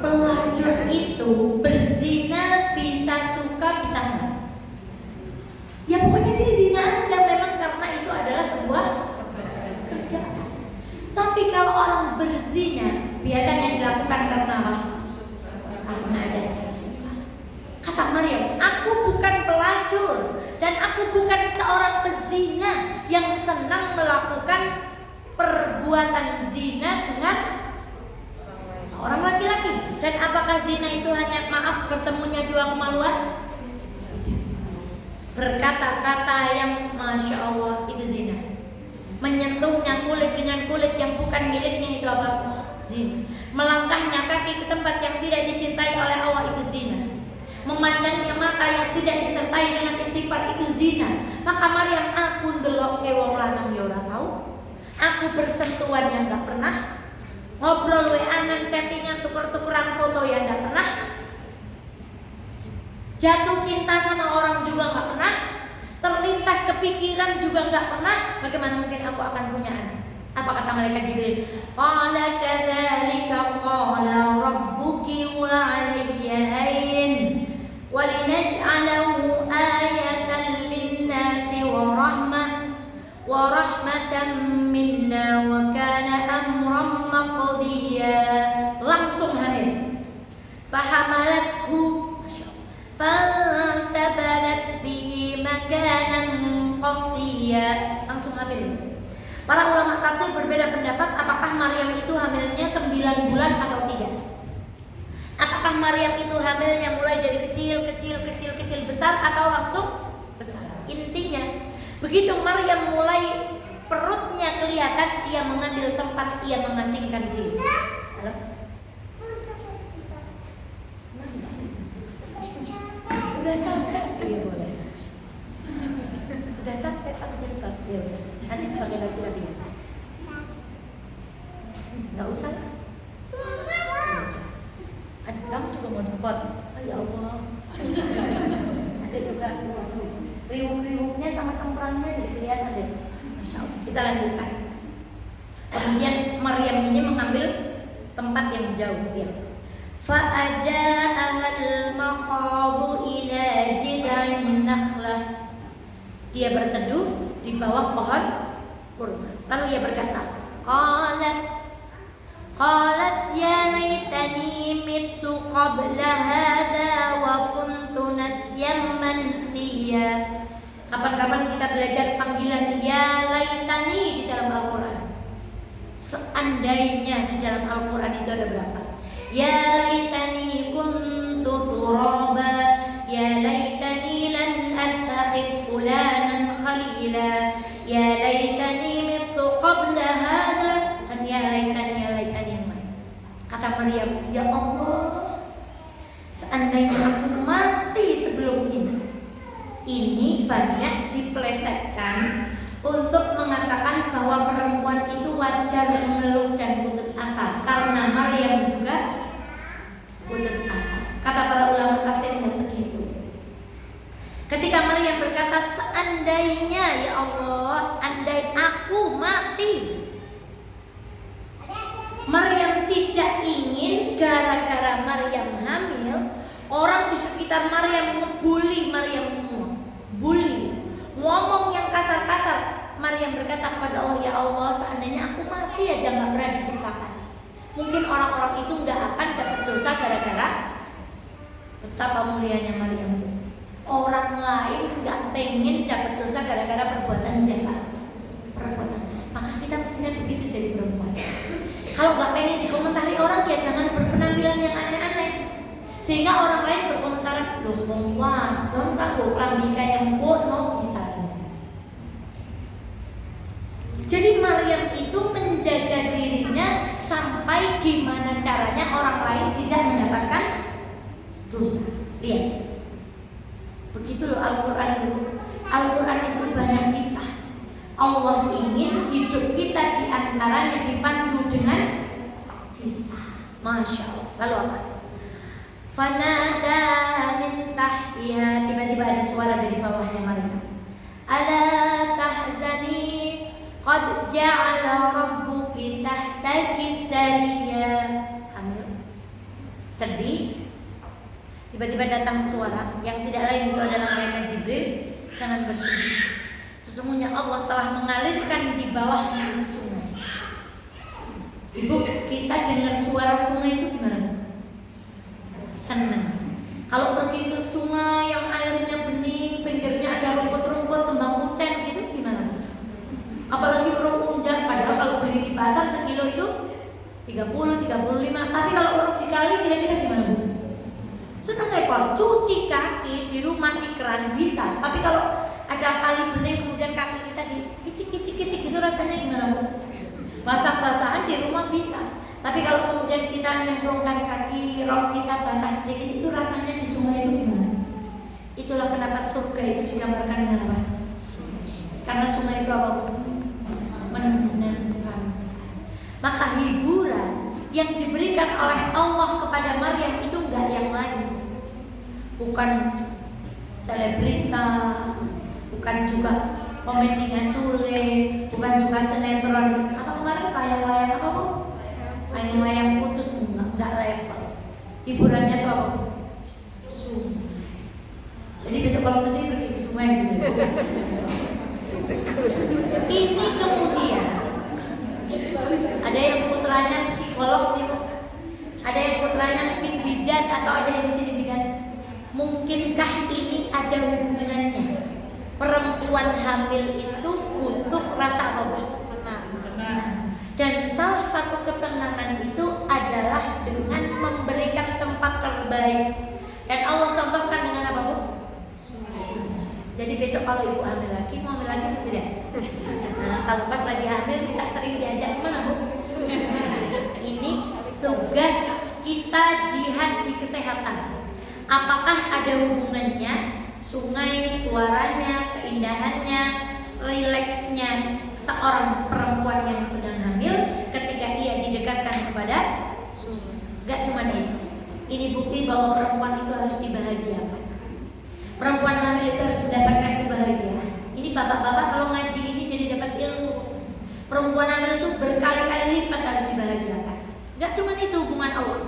Pelacur itu berzina bisa suka bisa enggak? Ya pokoknya dia zina aja, memang karena itu adalah sebuah kerjaan. Tapi kalau orang berzina biasanya dilakukan karena apa? Karena ada suka. Kata Maryam, aku bukan pelacur dan aku bukan seorang pezina yang senang melakukan perbuatan zina dengan seorang laki-laki. Dan apakah zina itu hanya maaf bertemunya dua kemaluan? berkata-kata yang Masya Allah itu zina. Menyentuhnya kulit dengan kulit yang bukan miliknya itu apa? Zina. Melangkahnya kaki ke tempat yang tidak dicintai oleh Allah itu zina. Memandangnya mata yang tidak disertai dengan istighfar itu zina. Maka Maryam, aku ndelok ke wong lanang ya ora tau. Aku bersentuhan yang enggak pernah. Ngobrol WA-an, chattingan, tuker-tukeran foto yang enggak pernah. Jatuh cinta sama orang juga enggak pernah. Terlintas kepikiran juga enggak pernah. Bagaimana mungkin aku akan punya anak? Apa kata malaikat Jibril? Qala kadzalika qala rabbuki wa 'alayya hayyin wa linaj'alahu ayatan lin-nasi wa rahmatan minna wa kana amran maqdiya. Langsung hamil. Fahamalathu fantabalat bihi makanan qasiyya. Langsung hamil. Para ulama tafsir berbeda pendapat apakah Maryam itu hamilnya 9 bulan atau tidak. Apakah Maryam itu hamilnya mulai dari kecil besar atau langsung besar. Intinya begitu Maryam mulai perutnya kelihatan, ia mengambil tempat, ia mengasingkan diri. Halo? Udah capek? Iya boleh. Udah capek aku cerita. Ya udah. Nanti pakai lagi ya. Nggak usah. Adik kamu juga mau tempat. Ya Allah. Ada juga riuk-riuknya sama semprangnya jadi kelihatan deh. Masya Allah. Kita lanjutkan. Kemudian Maryam ini mengambil tempat yang jauh ya. Fa'aja'ahal maqabu ila jid'in nakhlah. Dia berteduh di bawah pohon kurma. Lalu ia berkata, Qalat ya laitani mittu qabla hadha wa kuntu nasyan mansiya. Kapan-kapan kita belajar panggilan ya laitani di dalam Al-Quran. Seandainya di dalam Al-Quran itu ada berapa? Ya laitani kuntu turaba, ya laitani lan attakhid fulanan khalila, ya laitani mittu qabla hadha. Kan ya laitani yang lain. Kata Maryam, ya Allah, seandainya aku mati sebelum ini. Ini banyak dipelesetkan untuk mengatakan bahwa perempuan itu wajar mengeluh dan putus asa, karena Maryam juga putus asa. Kata para ulama tafsir yang begitu. Ketika Maryam berkata, seandainya ya Allah, andai aku mati. Maryam tidak ingin gara-gara Maryam hamil, orang di sekitar Maryam ngebully Maryam semua. Bully, ngomong yang kasar-kasar. Maryam berkata kepada Allah, ya Allah, seandainya aku mati aja gak pernah diciptakan, mungkin orang-orang itu gak akan dapat dosa gara-gara. Betapa mulianya Maryam itu. Orang lain gak pengen dapat dosa gara-gara perbuatan siapa? Perbuatan. Maka kita mestinya begitu jadi perempuan. Kalau gak pengen dikomentari orang, ya jangan berpenampilan yang aneh-aneh, sehingga orang lain berkomentar, lompong wadon kanggo klambi yang bono misalnya. Jadi Maryam itu menjaga dirinya sampai gimana caranya orang lain tidak mendapatkan dosa. Lihat, begitu loh Al-Quran itu. Al-Quran itu banyak kisah. Allah ingin hidup kita diantaranya dipandu dengan kisah. Masya Allah. Lalu apa? Fanada min tahtiha. Tiba-tiba ada suara dari bawahnya Maryam. Ala tahzani qad ja'ala rabbuki tahtaki sariya. Hamil, sedih. Tiba-tiba datang suara yang tidak lain itu adalah malaikat Jibril. Jangan bersedih, sesungguhnya Allah telah mengalirkan di bawah itu sungai. Ibu, kita dengar suara sungai itu gimana? Senang. Kalau pergi ke sungai yang airnya bening, pinggirnya ada rumput-rumput, kembang kucing gitu gimana? Apalagi burung unjar, padahal kalau beli di pasar sekilo itu 30, 35. Tapi kalau urut di kali kira-kira gimana Bu? Sudah repot, cuci kaki di rumah di keran bisa. Tapi kalau ada kali bening kemudian kaki kita dikicik-kicik itu rasanya gimana Bu? Basah-basahan di rumah bisa. Tapi kalau kemudian kita nyemplungkan kaki rok kita basah sedikit itu rasanya di sungai itu gimana? Itulah kenapa surga itu digambarkan dengan apa? Karena sungai itu apa? Menenangkan. Maka hiburan yang diberikan oleh Allah kepada Maryam itu enggak yang lain. Bukan selebritas, bukan juga komedinya Sule, bukan juga sinetron. Atau kemarin layang-layang apa Bu? Layang-layang putus enggak level. Hiburannya tuh apa? Jadi besok kalau sedih pergi ke sungai gitu. Ini kemudian ada yang putranya psikolog nih Bu. Ada yang putranya mungkin bidas atau ada yang di sini bidan. Mungkinkah ini ada hubungannya? Perempuan hamil itu butuh rasa apa Bu? Tenang. Dan salah satu ketenangan itu adalah dengan memberikan tempat terbaik. Dan Allah contohkan dengan apa Bu? Jadi besok kalau ibu hamil lagi, mau hamil lagi atau tidak? Nah, kalau pas lagi hamil kita sering diajak kemana Bu? Ini tugas kita jihad di kesehatan. Apakah ada hubungannya sungai, suaranya, keindahannya, rileksnya seorang perempuan yang sedang hamil ketika ia didekatkan kepada sungai? Gak cuma itu. Ini bukti bahwa perempuan itu harus dibahagiakan. Perempuan hamil itu harus mendapatkan kebahagiaan. Ini bapak-bapak kalau ngaji ini jadi dapat ilmu. Perempuan hamil itu berkali-kali lipat harus dibahagiakan. Gak cuma itu hubungan Allah.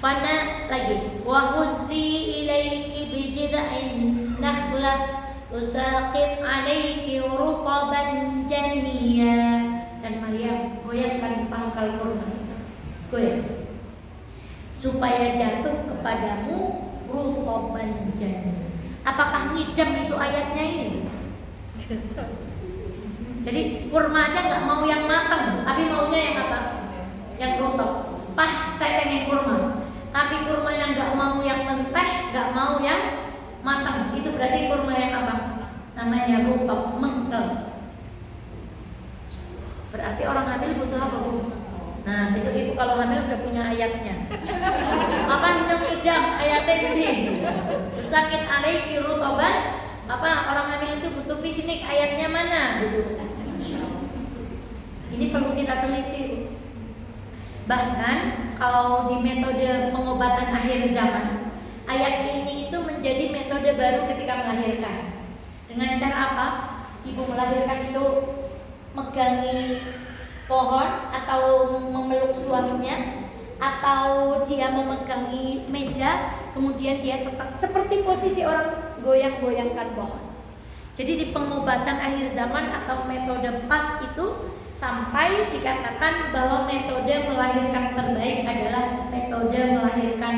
Fana lagi. Wa huzzi ilaiki bijid'in nakhlah tusaqit alaiki rutaban janiyya. Dan Maryam goyangkan pangkal kurma. Goyang. Supaya jatuh kepadamu rutaban janiyya. Apakah ngidam itu ayatnya ini? Jadi kurma aja nggak mau yang matang, tapi maunya yang apa? Yang rotok. Pah, saya pengen kurma. Tapi kurmanya nggak mau yang menteh, nggak mau yang matang. Itu berarti kurma yang apa? Namanya rotok, mengkel. Berarti orang hamil butuh apa Bu? Nah besok ibu kalau hamil udah punya ayatnya. Apa yang ngidam ayatnya ini? Sakit alaiki rutaban. Apa orang hamil itu butuh piknik ayatnya mana? Ini perlu kita teliti. Bahkan kalau di metode pengobatan akhir zaman, ayat ini itu menjadi metode baru ketika melahirkan. Dengan cara apa? Ibu melahirkan itu megangi pohon atau memeluk suaminya, atau dia memegangi meja, kemudian dia seperti posisi orang goyang-goyangkan pohon. Jadi di pengobatan akhir zaman atau metode PAS itu sampai dikatakan bahwa metode melahirkan terbaik adalah metode melahirkan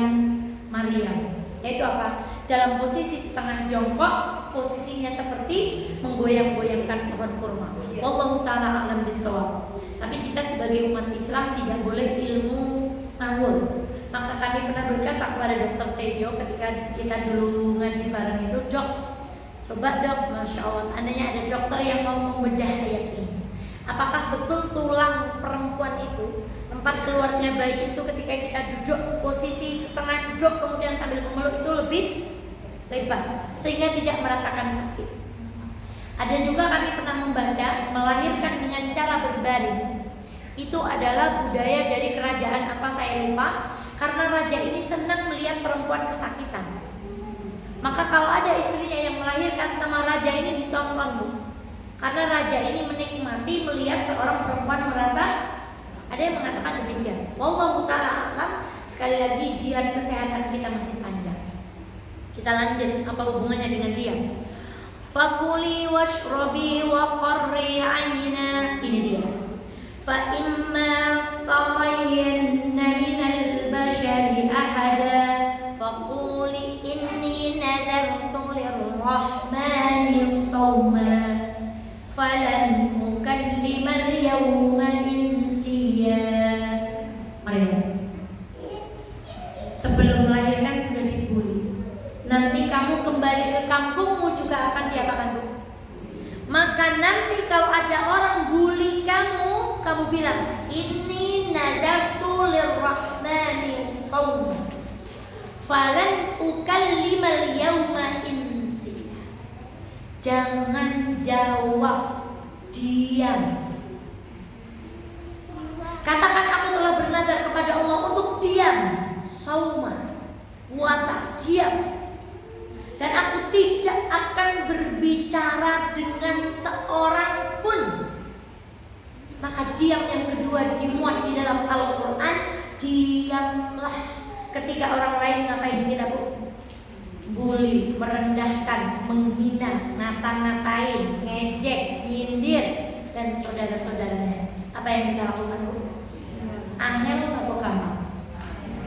Maryam. Yaitu apa? Dalam posisi setengah jongkok, posisinya seperti menggoyang-goyangkan pohon kurma. Wallahu ta'ala a'lam bishawab. Tapi kita sebagai umat Islam tidak boleh ilmu ngawur. Maka kami pernah berkata kepada Dr. Tejo ketika kita dulu ngaji bareng itu, Dok, coba Dok, Masya Allah, seandainya ada dokter yang mau membedah ayat ini, apakah betul tulang perempuan itu, tempat keluarnya bayi itu ketika kita duduk, posisi setengah duduk kemudian sambil memeluk itu lebih lebar sehingga tidak merasakan sakit? Ada juga kami pernah membaca melahirkan dengan cara berbaring. Itu adalah budaya dari kerajaan apa saya lupa. Karena raja ini senang melihat perempuan kesakitan. Maka kalau ada istrinya yang melahirkan sama raja ini ditonton Bu. Karena raja ini menikmati melihat seorang perempuan merasa. Ada yang mengatakan demikian. Wallahu ta'ala alam. Sekali lagi jihad kesehatan kita masih panjang. Kita lanjut, apa hubungannya dengan dia? Fakuli washrobi wa qarri aina. Ini dia. Fa imma tarayyanna minal bashari ahada faquli inni nadartu lirrahmani sawma falan ukallimal yawma insiya. Mari. Sebelum melahirkan sudah dibully. kamu bilang, inni nadartu lirrahmani shawma falan ukallimal yawma insiya. Jangan jawab, diam. Katakan aku telah bernadar kepada Allah untuk diam, sauma, puasa, diam. Dan aku tidak akan berbicara dengan seorang pun. Maka diam yang kedua dimuat di dalam Al-Quran. Diamlah ketika orang lain ngapain kita, Bu? Bully, merendahkan, menghina, nata-natain, ngejek, nyindir, dan saudara-saudaranya. Apa yang kita lakukan, Bu? Angel apa gampang?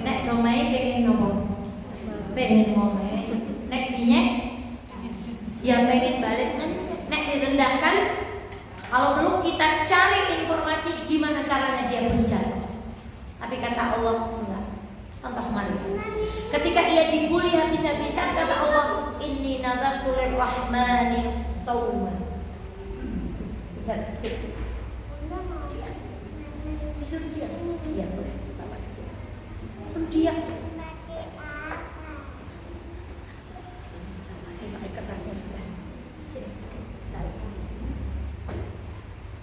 Nek domai pengen ngomong, pengen ngomong. Nek dinyek, ya pengen balik kan? Nek direndahkan, kalau belum kita cari informasi gimana caranya dia bencana. Tapi kata Allah enggak. Contoh mari. Ketika ia dibully habis-habisan, kata Allah, inni nadartu lirrahmani shawma. Disuruh dia. Iya boleh. Suruh dia.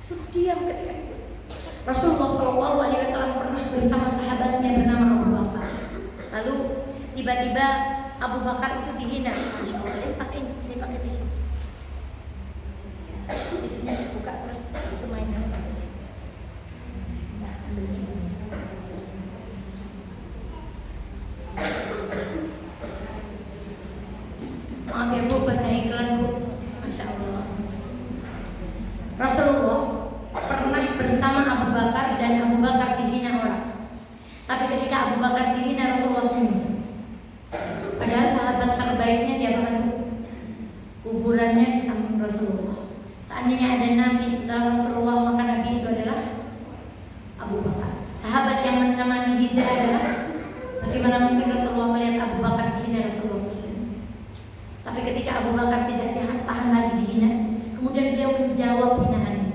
Suruh diam ketika itu. Rasulullah SAW pernah bersama sahabatnya bernama Abu Bakar. Lalu tiba-tiba Abu Bakar itu dihina. Masya Allah, ini pakai tisu. Tisunya dibuka terus itu mainan apa sih? Nah, ambil sini. Maaf ya Bu, banyak iklan Bu. Masya Allah. Rasulullah pernah bersama Abu Bakar dan Abu Bakar dihina orang. Tapi ketika Abu Bakar dihina, Rasulullah senyum. Padahal sahabat terbaiknya dia makan kuburannya di samping Rasulullah. Seandainya ada Nabi setelah Rasulullah, maka Nabi itu adalah Abu Bakar. Sahabat yang menemani hijrah adalah, bagaimana mungkin Rasulullah melihat Abu Bakar dihina, Rasulullah bersenyum. Tapi ketika Abu Bakar tidak tahan lagi dihina, kemudian beliau menjawab hinaan itu.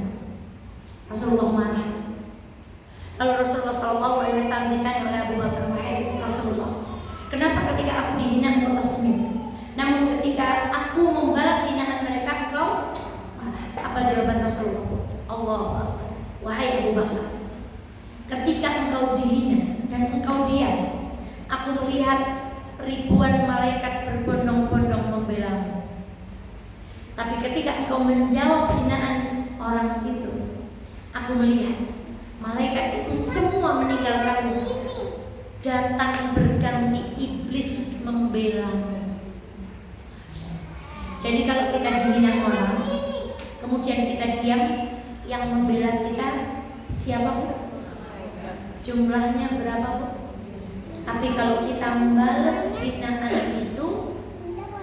Rasulullah marah. Lalu Rasulullah SAW ditanya oleh Abu Bakar, wahai Rasulullah, kenapa ketika aku dihina engkau tersenyum, namun ketika aku membalas hinaan mereka engkau marah? Apa jawaban Rasulullah? Allah, wahai Abu Bakar, ketika engkau dihina dan engkau diam, aku melihat ribuan malaikat berbondong-bondong membelamu. Tapi ketika engkau menjawab hinaan orang itu, aku melihat malaikat itu semua meninggalkanmu, datang berganti iblis membelamu. Jadi kalau kita dihina orang, kemudian kita diam, yang membela kita siapa Bu? Jumlahnya berapa Bu? Tapi kalau kita membalas hinaan itu,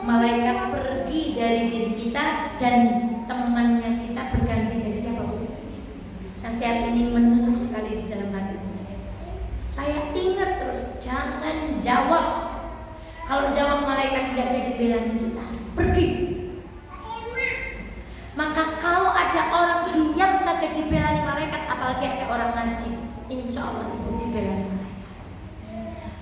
malaikat pergi dari diri kita dan temannya kita berganti jadi siapa Bu? Nasihat ini menusuk sekali di dalam hati saya. Ingat terus, jangan jawab. Kalau jawab malaikat nggak jadi belain kita, pergi. Maka kalau ada orang diam saja dibelani malaikat, apalagi ada orang ngaji, insya Allah ibu dibelani malaikat.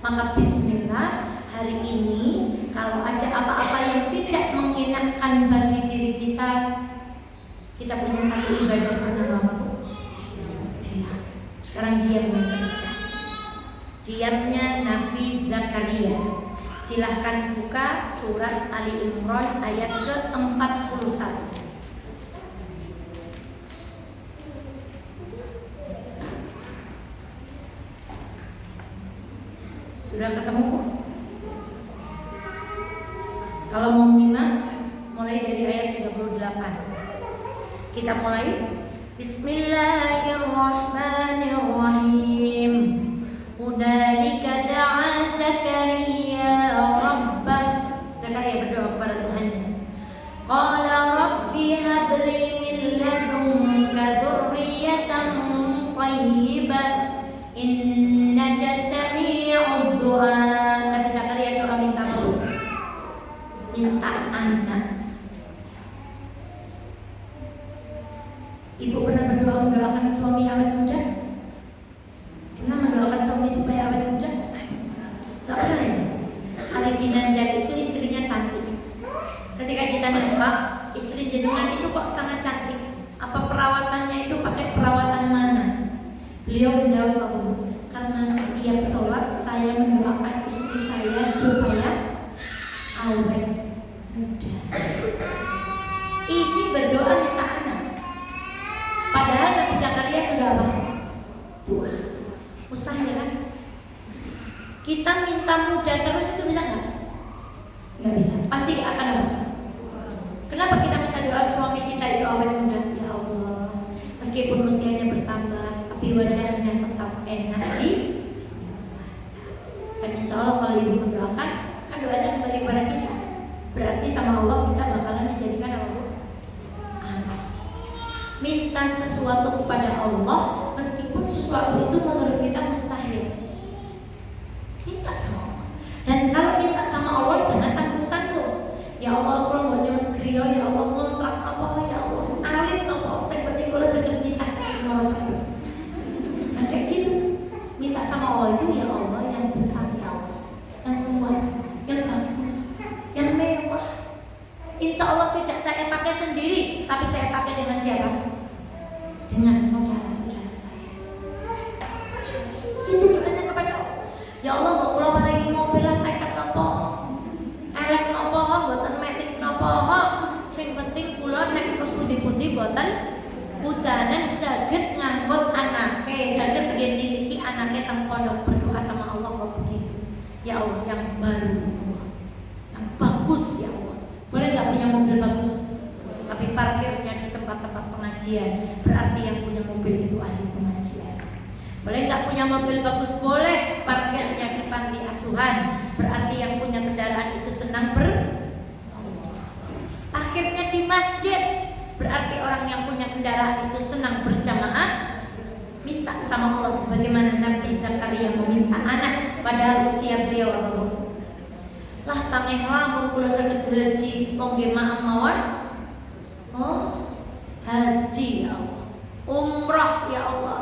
Maka bismillah, hari ini kalau ada apa-apa yang tidak mengenakan bagi diri kita, kita punya satu ibadah bernama apa? Diam. Sekarang diam kita. Diamnya Nabi Zakaria. Silahkan buka surat Ali Imran ayat ke-41. Sudah ketemu? Kalau mau nyimak, mulai dari ayat 38. Kita mulai. Bismillahirrahmanirrahim. Hunalika da'a Zakaria rabbah. Zakaria berdoa kepada Tuhannya. Qala rabbi habli min ladunka dzurriyyatan thayyibah innaka sami'ud du'a. Nabi Zakaria doa minta anak. Ibu pernah berdoa mendoakan suami awet muda? Beliau menjawab, apa Bu? Karena setiap sholat saya mendoakan istri saya supaya awet muda. Ini berdoa minta anak. Padahal Nabi Zakaria sudah apa? Tua. Mustahil kan? Kita minta muda terus itu bisa nggak? Nggak bisa. Pasti akan apa? Kenapa kita minta doa suami kita itu awet muda? Ya Allah, meskipun usianya bertambah, tapi wajahnya tetap enak di. Dan insya Allah kalau ibu mendoakan, kan doanya kembali kepada kita. Berarti sama Allah kita bakalan dijadikan apa? Anak. Minta sesuatu kepada Allah, meskipun sesuatu itu menurut kita mustahil. Minta sama Allah. Dan kalau minta sama Allah jangan tanggung-tanggung. Ya Allah, kalau mau nyuruh ya Allah, ngontrak apa ya Allah, alit apa, saya penting kalau sedang bisa saya ngurus. Dan kayak gitu. Minta sama Allah itu ya Allah yang besar ya Allah, yang luas, yang bagus, yang mewah. Insya Allah tidak saya pakai sendiri, tapi saya pakai dengan siapa? Dengan saudara-saudara saya. Itu doanya kepada Allah. Ya Allah, mau pulang lagi mobil lah saya kenapa? Elek nopo, buatan metik nopo. Yang penting pulang naik putih-putih buatan udanan saged ngangkut anake, saged ngendiliki anake teng pondok berdoa sama Allah kok begitu. Ya Allah yang baru, yang bagus ya Allah. Boleh nggak punya mobil bagus, tapi parkirnya di tempat-tempat pengajian, berarti yang punya mobil itu ahli pengajian. Boleh nggak punya mobil bagus, boleh parkirnya di panti asuhan, berarti yang punya kendaraan itu senang parkirnya di masjid, berarti orang yang punya kendaraan itu senang berjamaah. Minta sama Allah sebagaimana Nabi Zakaria meminta anak padahal usia beliau apa? Lah tangeh lamun kula saged haji mongge maaf mawon. Oh, haji ya Allah. Umrah ya Allah.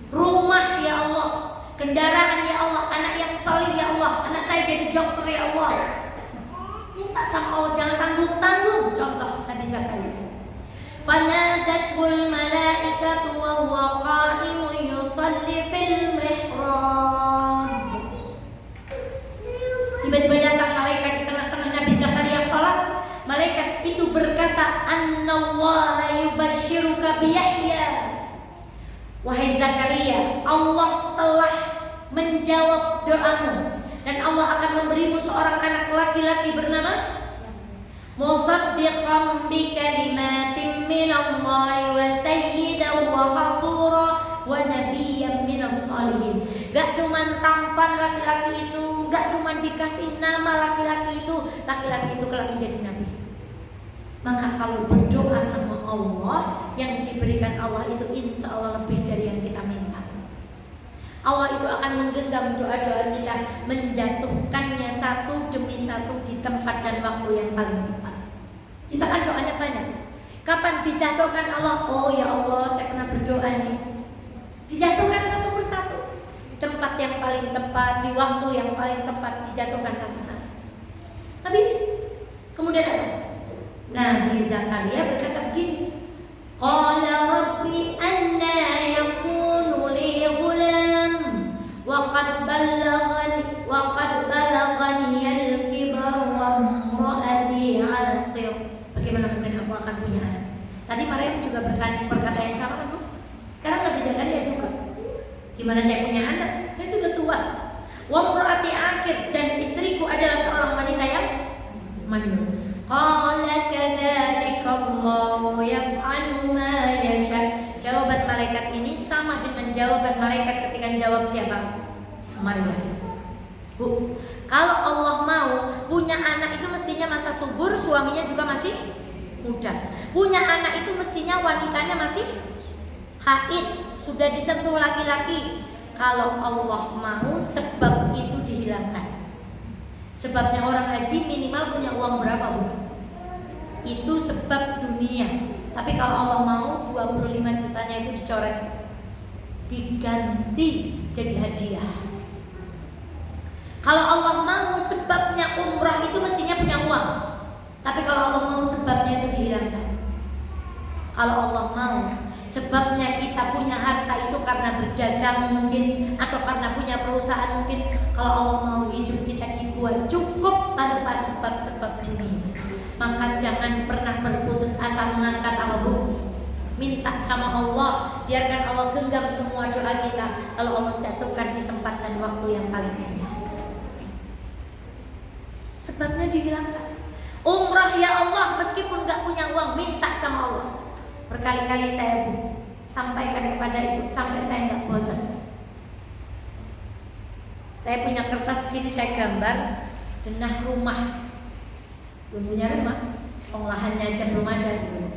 Rumah ya Allah. Kendaraan ya Allah, anak yang saleh ya Allah, anak saya jadi dokter ya Allah. Minta sama Allah, jangan tanggung-tanggung. Contoh Nabi Zakaria. Fanadatul malaikatu wa huwa qa'imun yusalli fil mihrab. Tiba-tiba datang malaikat di tengah-tengah Nabi Zakaria salat. Malaikat itu berkata, "Annallaha yubashshiruka bi Yahya." Wahai Zakaria, Allah telah menjawab doamu dan Allah akan memberimu seorang anak laki-laki bernama musaddiqan bi kalimatin minallahi wa sayyidan wa hasura wa nabiyyan minas salihin. Gak cuman tampan laki-laki itu, gak cuman dikasih nama laki-laki itu kelak menjadi nabi. Maka kalau berdoa sama Allah, yang diberikan Allah itu insya Allah lebih dari yang kita minta. Allah itu akan menggenggam doa-doa kita, menjatuhkannya satu demi satu di tempat dan waktu yang paling tepat. Kita kan doanya banyak. Kapan dijatuhkan Allah? Oh ya Allah, saya pernah berdoa nih. Dijatuhkan satu persatu di tempat yang paling tepat, di waktu yang paling tepat, dijatuhkan satu-satu. Tapi kemudian apa? Nabi Zakaria berkata begini, qala rabbi anna yakunu li ghulam wa qad balaghani al-kibar wa imraati 'aqir. Bagaimana mungkin aku akan punya anak? Tadi Maryam juga berkata yang sama kan, Bu? Sekarang Nabi Zakaria juga. Gimana saya punya anak? Saya sudah tua. Wa imraati 'aqir, dan istriku adalah seorang wanita yang mandul. Qala kadzalika Allahu yaf'alu ma yasha. Jawaban malaikat ini sama dengan jawaban malaikat ketika jawab siapa? Maryam. Bu, kalau Allah mau punya anak itu mestinya masa subur, suaminya juga masih muda. Punya anak itu mestinya wanitanya masih haid, sudah disentuh laki-laki. Kalau Allah mau sebab itu dihilangkan. Sebabnya orang haji minimal punya uang berapa, Bu? Itu sebab dunia. Tapi kalau Allah mau 25 jutanya itu dicoret, diganti jadi hadiah. Kalau Allah mau sebabnya umrah itu mestinya punya uang. Tapi kalau Allah mau sebabnya itu dihilangkan. Kalau Allah mau sebabnya kita punya harta itu karena berdagang mungkin, atau karena punya perusahaan mungkin. Kalau Allah mau hidup kita dibuat cukup tanpa sebab-sebab dunia, maka jangan pernah berputus asa mengangkat apa bu? Minta sama Allah, biarkan Allah genggam semua doa kita, lalu Allah jatuhkan di tempat dan waktu yang paling indah. Sebabnya dihilangkan. Umrah ya Allah, meskipun gak punya uang, minta sama Allah. Berkali-kali saya sampaikan kepada ibu sampai saya gak bosan. Saya punya kertas gini, saya gambar denah rumah. Belum punya rumah, pengolahannya aja belum ada dulu.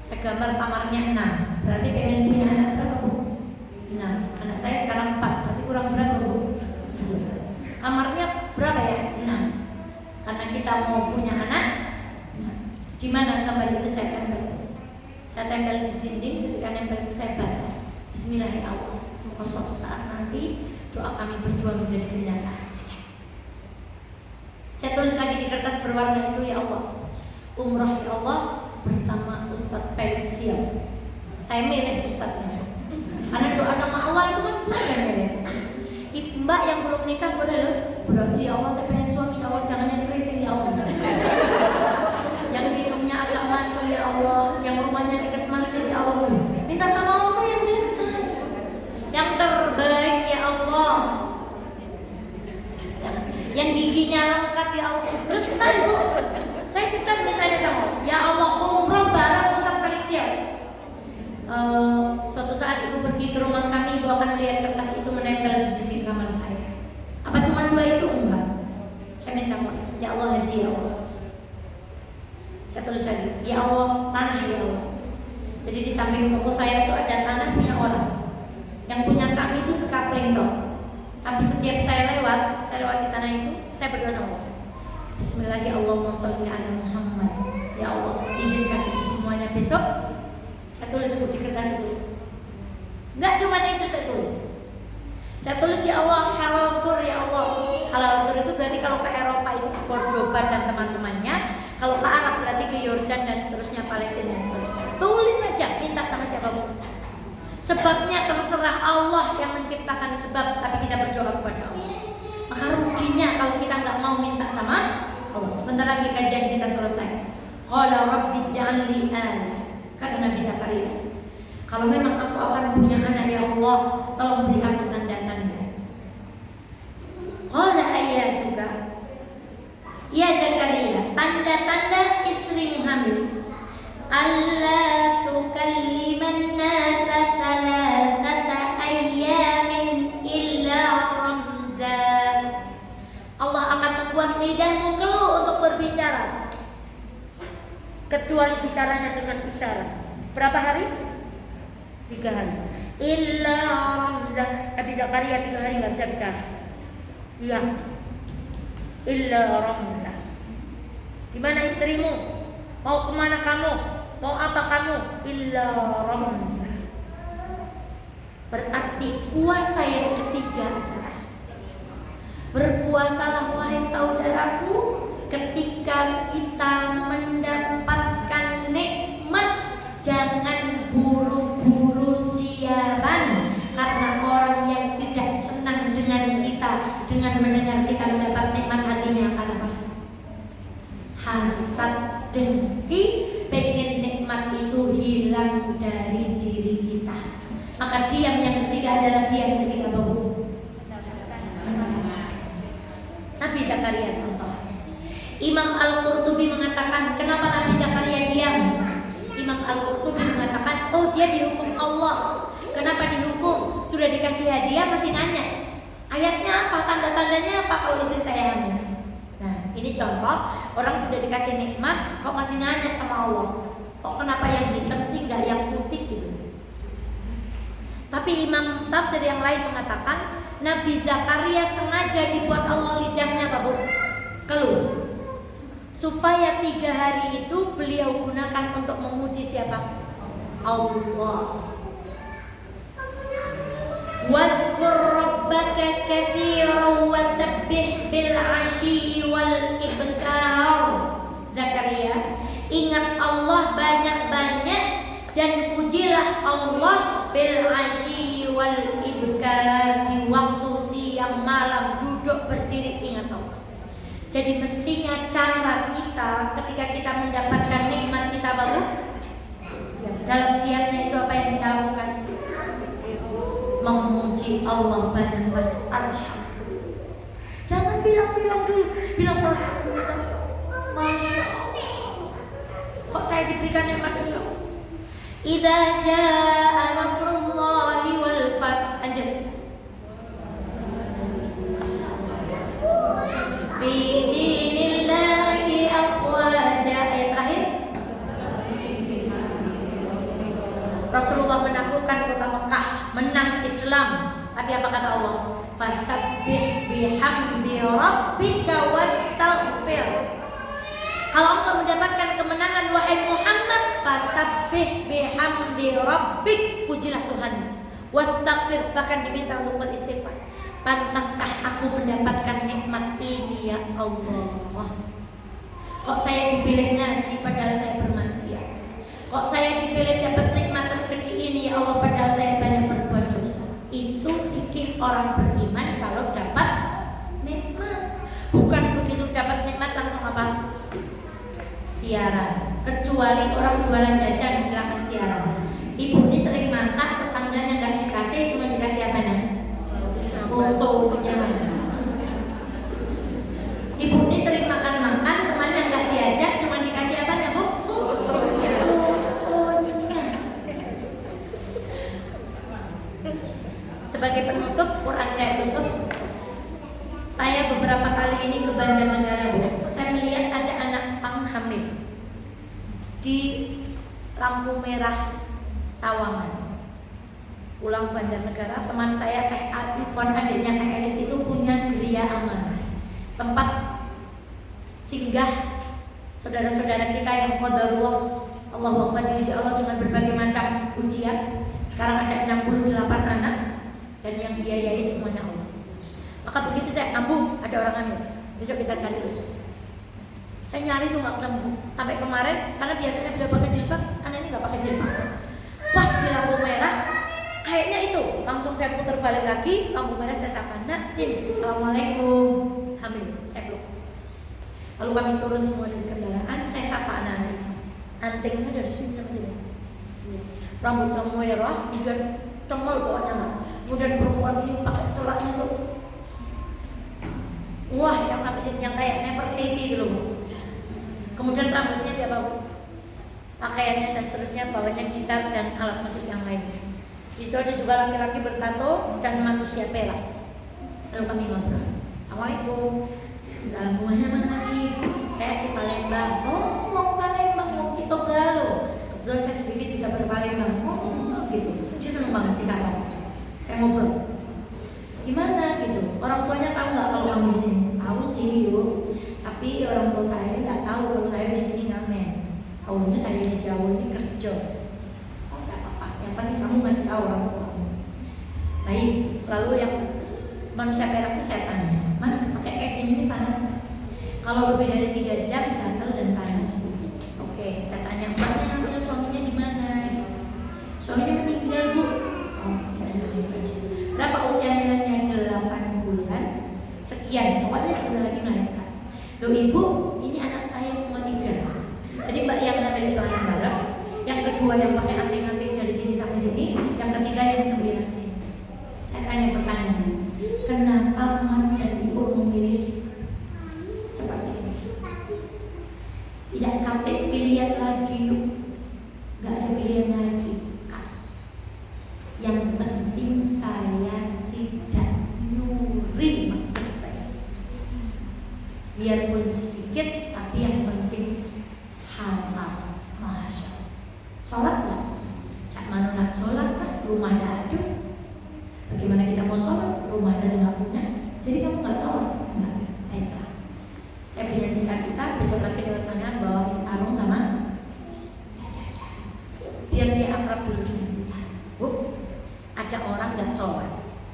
Saya gambar kamarnya 6. Berarti pengen punya anak berapa bu? 6. Anak saya sekarang 4. Berarti kurang berapa bu? 2. Kamarnya berapa ya? 6. Karena kita mau punya anak. Di mana gambar itu saya tempel? Saya tempel di dinding. Ketika nempel itu saya baca Bismillahirrahmanirrahim. Semoga suatu saat nanti doa kami berdua menjadi kenyataan. Saya tulis lagi di kertas berwarna itu, ya Allah, umrah ya Allah bersama Ustadz Felixia. Saya milih Ustadznya, karena doa sama Allah itu kan boleh milih. Mbak yang belum nikah boleh loh. Berarti ya Allah saya pengen suami, ya Allah jangan yang keriting ya Allah. Yang hidungnya agak mancung ya Allah, yang rumahnya dekat masjid ya Allah. Minta sama Allah tuh yang terbaik ya Allah. Yang giginya lengkap ya Allah. Dekat bu, saya dekat mintanya sama Allah. Ya Allah umroh bareng Ustadz Felixia. Suatu saat ibu pergi ke rumah kami, ibu akan melihat kertas itu menempel di kamar saya. Apa cuma 2 itu? Enggak. Saya minta ya Allah haji ya Allah. Saya tulis lagi, ya Allah tanah ya Allah. Jadi di samping toko saya itu ada tanah punya orang. Yang punya kami itu sekapling dong. Tapi setiap saya lewati tanah itu, saya berdoa sama Allah. Bismillahirrahmanirrahim. Sholli ala Muhammad. Ya Allah, izinkan itu semuanya besok. Saya tulis di kertas itu. Enggak cuma itu saya tulis. Saya tulis ya Allah halal tur ya Allah. Halal tur itu berarti kalau ke Eropa itu ke Cordoba dan teman-temannya. Kalau ke Arab berarti ke Yordan dan seterusnya, Palestina dan seterusnya. Tulis saja, minta sama siapapun. Sebabnya terserah Allah yang menciptakan sebab, tapi kita berdoa kepada Allah. Maka ruginya kalau kita nggak mau minta sama Allah. Sebentar lagi kajian kita selesai. Qala rabbi ij'alni ayah. Kata Nabi Zakaria, kalau memang aku akan punya anak ya Allah, tolong beri aku tanda-tanda. Qala ayatuka ya Zakaria, tanda-tanda istrimu hamil. Allah tukalliman nasa thalathata ayyamin illa ramza. Allah akan membuat lidahmu keluh untuk berbicara, kecuali bicaranya dengan isyarat. Berapa hari? 3 hari. Illa ramza. Nabi Zakaria 3 hari nggak bisa bicara. Iya. Illa ramza. Di mana istrimu? Mau kemana kamu? Mau apa kamu? Illa ramza. Berarti puasa yang ketiga adalah berpuasalah wahai saudaraku ketika kita mendapatkan nikmat. Jangan buru-buru siaran, karena orang yang tidak senang dengan kita, dengan mendengar kita mendapat nikmat, hatinya akan apa? Hasad, dengki, pengen nikmat itu hilang dari diri kita. Maka diam yang ketiga adalah diam ketika babu. Nabi Zakaria contoh. Imam Al-Qurtubi mengatakan, kenapa Nabi Zakaria diam? Imam Al-Qurtubi mengatakan, oh dia dihukum Allah. Kenapa dihukum? Sudah dikasih hadiah masih nanya. Ayatnya apa? Tanda-tandanya apa kalau istri saya hamil? Nah, ini contoh orang sudah dikasih nikmat kok masih nanya sama Allah. Kok kenapa yang hitam sih nggak yang putih gitu? Tapi Imam tafsir yang lain mengatakan Nabi Zakaria sengaja dibuat Allah lidahnya apa bu? Keluh, supaya 3 hari itu beliau gunakan untuk memuji siapa? Allah. Wadhkur rabbaka katsiran wasabbih bil 'ashyi wal ibkar. Zakaria, ingat Allah banyak-banyak dan pujilah Allah bil 'ashyi wal ibkar, di waktu siang malam duduk berdiri ingat Allah. Jadi mestinya cara kita ketika kita mendapatkan nikmat kita baru ya, dalam diamnya itu apa yang kita lakukan? Memuji Allah banyak-banyak. Alhamdulillah. Jangan bilang-bilang dulu, bilang alhamdulillah. Masya Allah. Kok saya diberikan nikmat ini? Idza jaa nasrullahi wal fath. Lanjut. Fi dinillahi afwaja. Ayat terakhir. Rasulullah menaklukkan kota Mekah, menang Islam. Tapi apa kata Allah? Fasabbih bihamdi rabbika wastaghfir. Kalau engkau mendapatkan kemenangan wahai Muhammad, fasabbih bihamdi rabbik, pujilah Tuhan. Wastaghfir, bahkan diminta untuk beristighfar. Pantaskah aku mendapatkan nikmat ini ya Allah? Kok saya dipilih ngaji padahal saya bermaksiat? Kok saya dipilih dapat nikmat rezeki ini ya Allah padahal saya banyak berbuat dosa? Itu fikih orang beriman kalau dapat nikmat. Bukan begitu dapat nikmat langsung apa? Siaran. Kecuali orang jualan jajan silakan siaran. Ibu ini sering masak, tetangganya nggak dikasih, cuma dikasih apa nih? Fotonya. Ibu ini sering makan-makan, temannya nggak diajak, cuma dikasih apa nih Bu? Sebagai penutup, Quran saya tutup. Saya beberapa kali ini ke Banjarnegara Bu. Saya melihat ada anak pang hamil di lampu merah Sawangan. Pulang Banjarnegara, teman saya Teh Ifwan, adiknya Teh Elis itu punya geria amanah, tempat singgah saudara-saudara kita yang qadarullah. Allahu Akbar, diuji Allah dengan berbagai macam ujian. Sekarang ada 68 anak dan yang biayai semuanya Allah. Maka begitu saya Ambu, ada orang hamil, besok kita cari terus. Saya nyari tuh nggak ketemu sampai kemarin, karena biasanya sudah pakai jilbab, anak ini nggak pakai jilbab. Pas di lampu merah, kayaknya itu langsung saya putar balik lagi, lampu merah saya sapa, nak sini, assalamualaikum, hamil, saya peluk. Lalu kami turun semua dari kendaraan, saya sapa anak-anak itu, antingnya dari sini sampai sini, rambutnya merah, kemudian temel pokoknya nggak, kemudian perempuan ini pakai celaknya tuh, wah yang sampai sini yang kayak Nefertiti dulu. Kemudian rambutnya dia bawa, pakaiannya dan seterusnya, bawanya gitar dan alat musik yang lainnya. Di situ ada juga laki-laki bertato dan manusia perak. Lalu kami ngobrol, assalamualaikum, jalan rumahnya mana nih? Saya si Palembang. Oh, mau Palembang, mau Kito Galo. Kebetulan saya sedikit bisa bahasa Palembang. Oh, gitu. Dia seneng banget bisa apa? Saya ngobrol. Gimana gitu? Orang tuanya tahu nggak kalau kamu di sini? Tahu sih, yuk. Tapi orang tua saya nggak tahu kalau saya di sini ngamen. Tahunya saya di Jawa ini kerja. Oh nggak apa-apa. Yang penting kamu masih tahu orang tua kamu. Baik. Lalu yang manusia perak itu saya tanya, Mas pakai kayak gini ini panas nggak? Kalau lebih dari 3 jam gatal dan panas. Oke, saya tanya mbaknya ngambil suaminya di mana? Suaminya meninggal Bu. Oh kita nunggu aja. Berapa usia milenya? 8 bulan. Sekian. Pokoknya sebentar lagi melahirkan. Loh ibu, ini anak saya semua 3. Jadi mbak yang hamil itu anak bareng, yang kedua yang pakai anting-anting dari sini sampai sini, yang ketiga yang 9 sini. Saya tanya pertanyaan, kenapa Mas dan Ibu memilih seperti ini? Tidak kapit pilihan lagi yuk, gak ada pilihan lagi. Yang penting saya tidak nyuri makan saya. Biarpun sedikit, tapi yang penting halal. Masya Allah. Sholat lah, cak mana nak sholat kan, rumah dah ada. Bagaimana kita mau sholat, rumah saja nggak punya. Jadi kamu nggak sholat? Nggak. Baiklah. Saya punya cita-cita besok lagi lewat sana bawain sarung sama sajadah. Biar dia akrab dulu dengan kita. Bu, ada orang nggak sholat,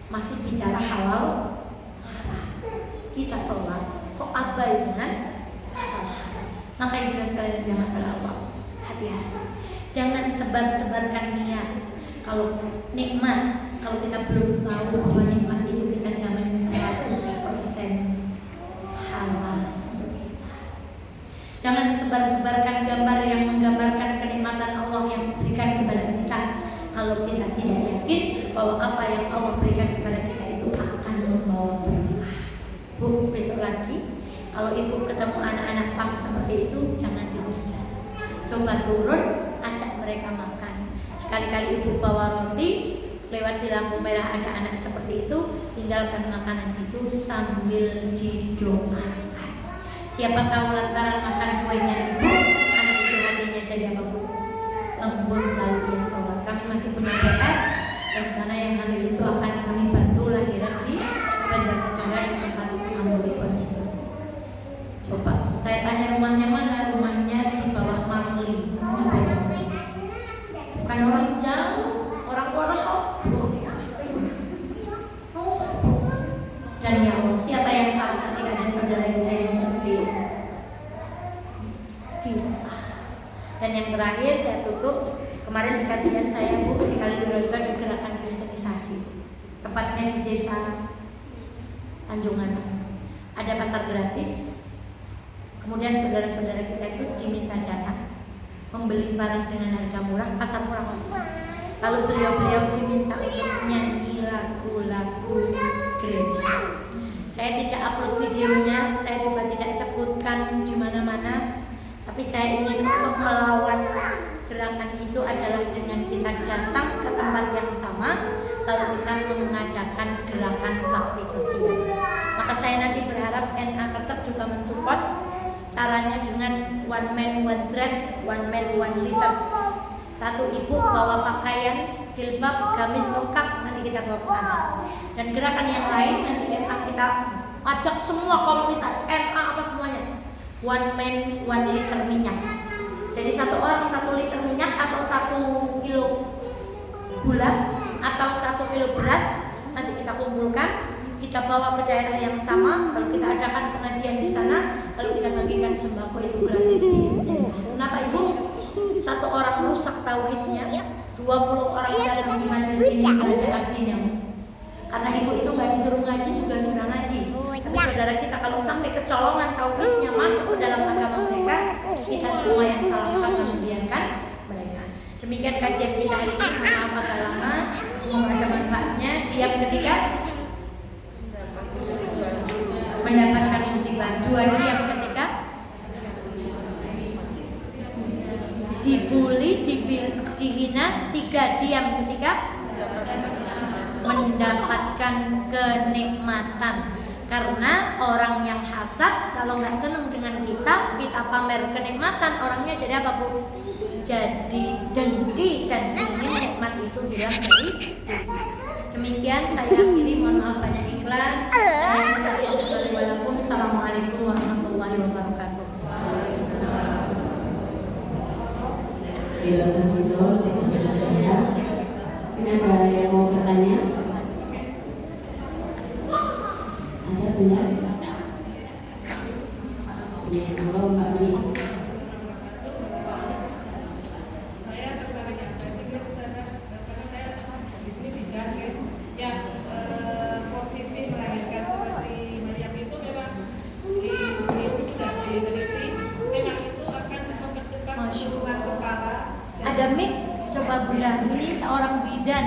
masih bicara halal haram. Kita sholat, kok abai dengan halal haram. Maka ibu sekalian jangan Allah, hati-hati. Jangan sebar-sebarkan niat. Kalau nikmat kalau kita belum tahu bahwa nikmat itu kita jamin 100% halal untuk kita. Jangan sebar-sebarkan gambar yang menggambarkan kenikmatan Allah yang diberikan kepada kita kalau kita tidak yakin bahwa apa yang Allah berikan kepada kita itu akan membawa berkah. Bu, besok lagi kalau ibu ketemu anak-anak pang seperti itu, jangan dihujat. Coba turun, ajak mereka makan. Sekali-kali ibu bawa roti, lewat di lampu merah ada anak seperti itu, tinggalkan makanan itu sambil didoakan. Siapa tahu lantaran makan kuenya ibu, anak itu hatinya jadi apa bu? Lembut lalu dia sholat. Kami masih punya PR, rencana yang hamil itu akan kami bantu lahiran di Banjarnegara di tempat Ambulikon itu. Coba saya tanya rumahnya mana? Rumahnya di bawah Mangli. Bukan orang jauh, orang Wonosobo. Dan ya Allah, siapa yang salah ketika ada saudara kita yang seperti itu? Kita. Dan yang terakhir saya tutup, kemarin di kajian saya Bu di Kaliurang ada gerakan kristenisasi. Tepatnya di desa Tanjungan. Ada pasar gratis. Kemudian saudara-saudara kita itu diminta datang membeli barang dengan harga murah, pasar murah maksudnya. Lalu beliau-beliau diminta untuk nyanyi lagu-lagu gereja. Saya tidak upload videonya, saya juga tidak sebutkan di mana-mana, tapi saya ingin untuk melawan gerakan itu adalah dengan kita datang ke tempat yang sama, lalu kita mengadakan gerakan bakti sosial. Maka saya nanti berharap NA Kertek juga mensupport. Caranya dengan one man one dress, one man one liter. Satu ibu bawa pakaian jilbab gamis lengkap, nanti kita bawa ke sana. Dan gerakan yang lain nanti kita ajak semua komunitas NA apa semuanya. One man one liter minyak. Jadi satu orang 1 liter minyak atau 1 kilo gula atau 1 kilo beras nanti kita kumpulkan. Kita bawa ke daerah yang sama, lalu kita adakan pengajian di sana, lalu kita bagikan sembako itu gratis. Kenapa ibu? 1 orang rusak tauhidnya, 20 orang datang di majelis ini belajar artinya. Karena ibu itu nggak disuruh ngaji juga sudah ngaji. Tapi saudara kita kalau sampai kecolongan tauhidnya masuk ke dalam agama mereka, kita semua yang salah akan membiarkan mereka. Demikian kajian kita hari ini. Maaf agak lama, semoga ada manfaatnya. Diam ketika mendapatkan musibah, 2 diam ketika dibully, dihina, 3 diam ketika mendapatkan kenikmatan. Karena orang yang hasad kalau nggak senang dengan kita pamer kenikmatan, orangnya jadi apa bu? Jadi dengki dan ingin nikmat itu hilang dari diri. Demikian saya akhiri, mohon maaf banyak iklan. Assalamualaikum warahmatullahi wabarakatuh. Terima kasih Dok. Ini ada yang mau bertanya? Ada punya? Ya, Mbak Mani. Ada mic, coba Bunda. Ini seorang bidan.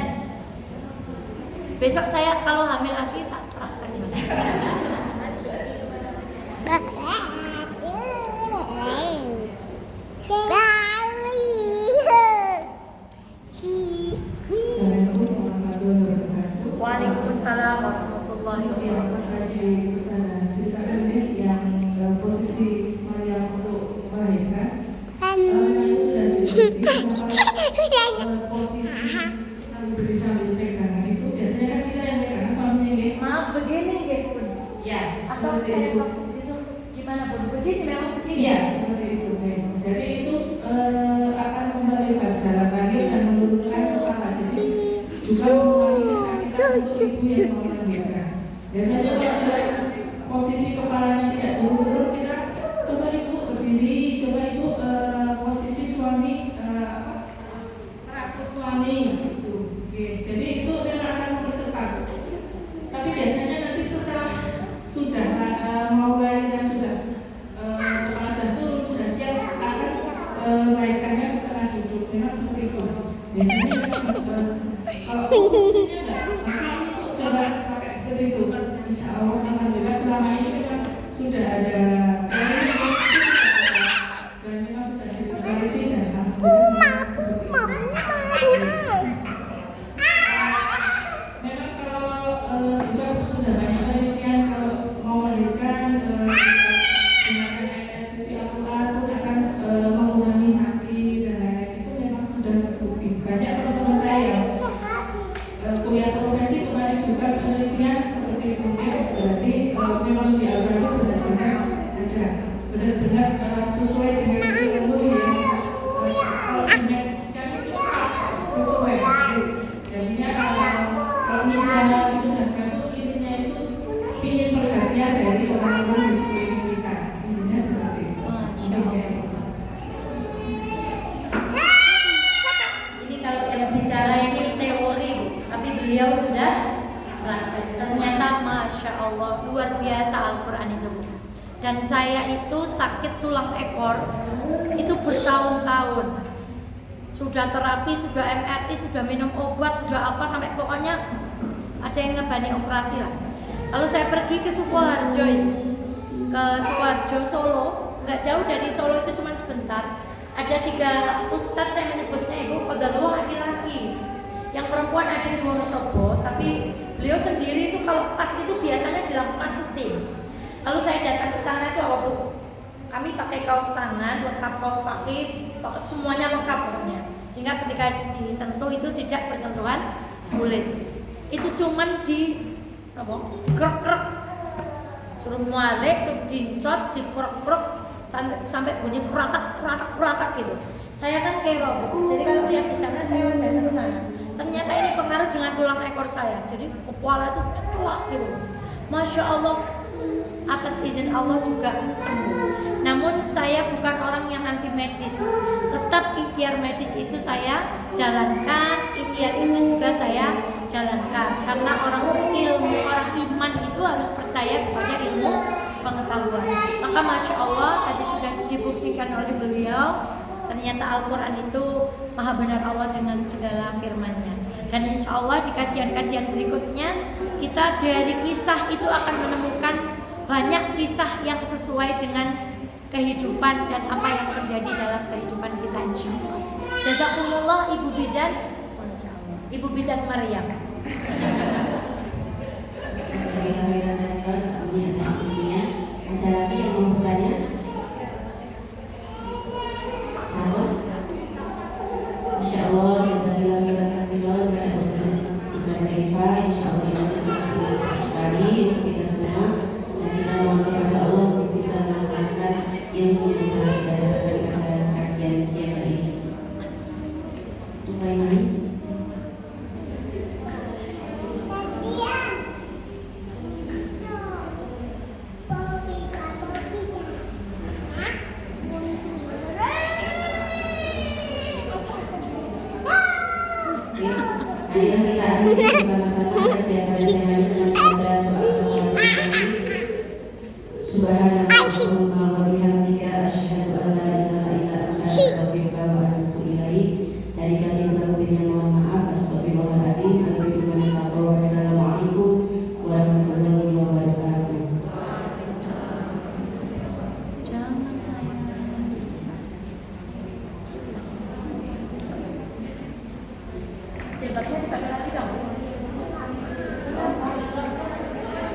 Besok saya kalau hamil ASWI tak praktek. Waalaikumsalam warahmatullahi wabarakatuh. Cerita ini yang posisi Maria untuk melahirkan sudah diteliti posisi sambil beri sambil pegangan itu biasanya kan kita yang pegangan suaminya gitu. Maaf begini ya Bun. Ya. Atau saya itu gimana Bun? Begini memang begini. Iya seperti itu. Jadi itu akan memperlebar jalan lahir dan menurunkan kepala. Jadi juga mengurangi kesakitan untuk ibu yang mau melahirkan. Biasanya kalau posisi kepalanya tidak turun-turun, kita coba ibu berdiri, coba ibu posisi suami 100 suami gitu. Oke, jadi itu memang akan sudah praktek. Ternyata Masya Allah luar biasa Al-Quran itu. Dan saya itu sakit tulang ekor itu bertahun-tahun. Sudah terapi, sudah MRI, sudah minum obat, sudah apa, sampai pokoknya ada yang ngebani operasi lah. Lalu saya pergi ke Sukoharjo, ke Sukoharjo Solo, nggak jauh dari Solo itu cuma sebentar. Ada 3 ustadz, saya menyebutnya itu qadarullah laki-laki. Yang perempuan ada di Wonosobo, tapi beliau sendiri itu kalau pas itu biasanya dilakukan rutin. Lalu saya datang ke sana itu apa Bu? Kami pakai kaos tangan, lengkap kaos kaki, semuanya lengkap pokoknya. Sehingga ketika disentuh itu tidak bersentuhan kulit. Itu cuman di krek-krek, suruh mualik, terus dincot, dikrek-krek sampai bunyi keratak gitu. Saya kan kero, jadi kalau lihat di sana saya datang ke sana. Ternyata ini pengaruh dengan tulang ekor saya, jadi kepala itu ceklok gitu. Masya Allah, atas izin Allah juga sembuh. Namun saya bukan orang yang anti medis. Tetap ikhtiar medis itu saya jalankan, ikhtiar itu juga saya jalankan. Karena orang berilmu, orang iman itu harus percaya kepada ilmu pengetahuan. Maka Masya Allah tadi sudah dibuktikan oleh beliau, ternyata Al-Quran itu maha benar Allah dengan segala firman-Nya. Dan insya Allah di kajian-kajian berikutnya kita dari kisah itu akan menemukan banyak kisah yang sesuai dengan kehidupan dan apa yang terjadi dalam kehidupan kita insya Allah. Jazakumullah Ibu Bidan, Ibu Bidan Maryam. Ada lagi yang mau bertanya? Sama? Masya Allah, jazakallah khairan katsiran kepada Ustaz Rifah. Insya Allah ini sangat bermanfaat sekali untuk kita semua, dan kita mohon kepada Allah untuk bisa melaksanakan ilmu yang telah kita dapatkan pada kajian siang hari ini. Mulai lagi. Marilah kita akhiri bersama-sama kajian pada siang hari dengan bacaan doa Subhanallahumma wa bihamdika asyhadu an la ilaha illa anta astaghfiruka wa atubu ilaik. Dari kami berlebihnya mohon maaf. Astagfirullahaladzim. Wassalamualaikum warahmatullahi wabarakatuh. Jangan sayang. Jilbabnya dipakai lagi.